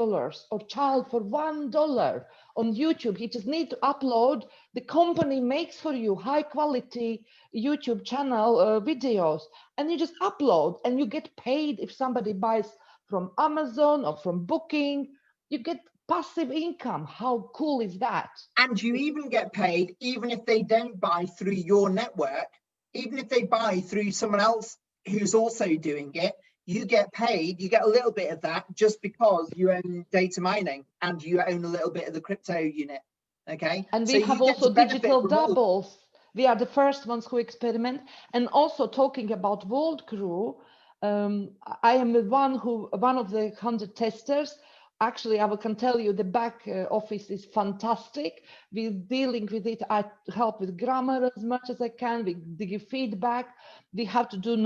or child for $1 on YouTube. You just need to upload. The company makes for you high quality YouTube channel videos, and you just upload and you get paid. If somebody buys from Amazon or from Booking, you get passive income. How cool is that? And you even get paid even if they don't buy through your network. Even if they buy through someone else who's also doing it, you get paid. You get a little bit of that just because you own data mining and you own a little bit of the crypto unit. Okay. And we have also digital doubles. We are the first ones who experiment. And also talking about World Crew, I am one of the 100 testers. Actually, I can tell you the back office is fantastic. We're dealing with it. I help with grammar as much as I can. We give feedback. We have to do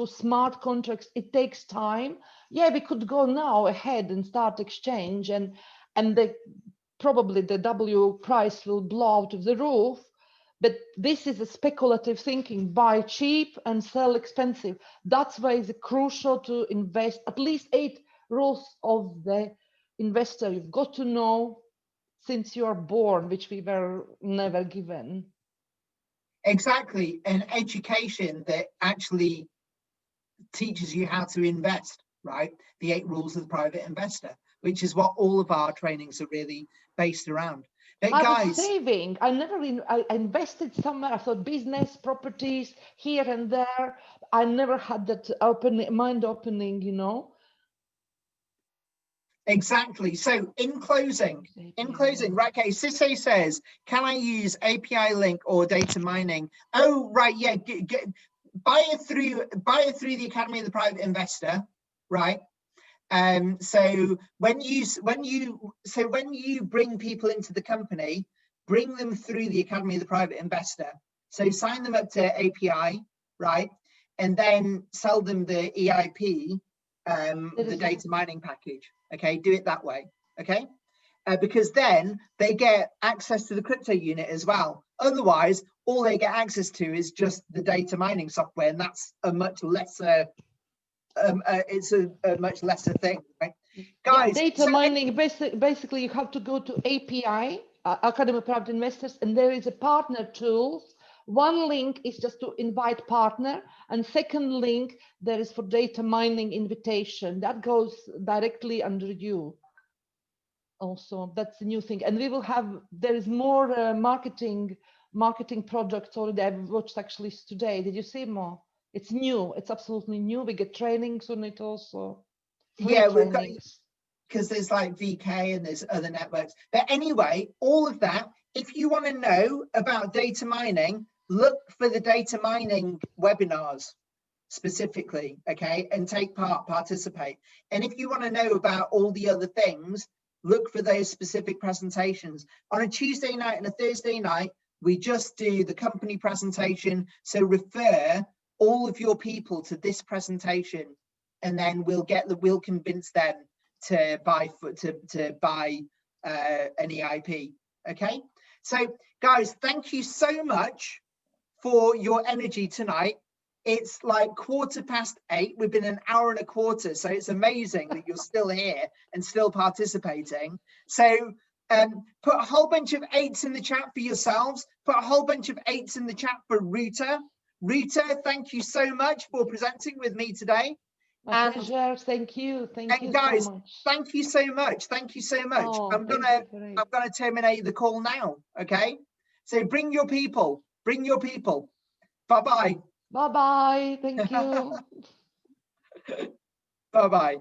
smart contracts. It takes time. Yeah, we could go now ahead and start exchange, and probably the W price will blow out of the roof. But this is a speculative thinking: buy cheap and sell expensive. That's why it's crucial to invest. At least 8 rules of the investor you've got to know since you are born, which we were never given. Exactly. An education that actually teaches you how to invest, right? The 8 rules of the private investor, which is what all of our trainings are really based around. But I was saving. I invested somewhere. I thought business, properties here and there. I never had that mind opening, you know. Exactly. So in closing, right, okay, Sisse says, can I use API link or data mining? Oh, right, yeah, buy it through the Academy of the Private Investor, right? So when you bring people into the company, bring them through the Academy of the Private Investor. So sign them up to API, right? and then sell them the EIP, the data mining package. Okay, do it that way. Okay, because then they get access to the crypto unit as well. Otherwise, all they get access to is just the data mining software, and that's a much lesser. It's a much lesser thing, right? Guys, yeah, data mining, basically you have to go to API, Academy of Private Investors, and there is a partner tools. One link is just to invite partner, and second link there is for data mining invitation. That goes directly under you. Also, that's a new thing, and we will have, there is more marketing products already. I've watched actually today. Did you see more? It's new. It's absolutely new. We get trainings on it also. Free yeah, trainings. we've got, because there's like VK and there's other networks. But anyway, all of that, if you want to know about data mining, look for the data mining webinars specifically, okay, and take part, participate. And if you want to know about all the other things, look for those specific presentations. On a Tuesday night and a Thursday night, we just do the company presentation. So refer all of your people to this presentation, and then we'll convince them to buy an EIP. Okay, so guys, thank you so much for your energy tonight. It's like 8:15. We've been an hour and a quarter, so it's amazing that you're still here and still participating. So put a whole bunch of 8s in the chat for yourselves. Put a whole bunch of 8s in the chat for Ruta. Ruta, thank you so much for presenting with me today. My pleasure. Thank you. Thank you guys, so much. Thank you so much. Thank you so much. Oh, I'm gonna terminate the call now. Okay. So bring your people. Bring your people. Bye bye. Bye bye. Thank you. Bye bye.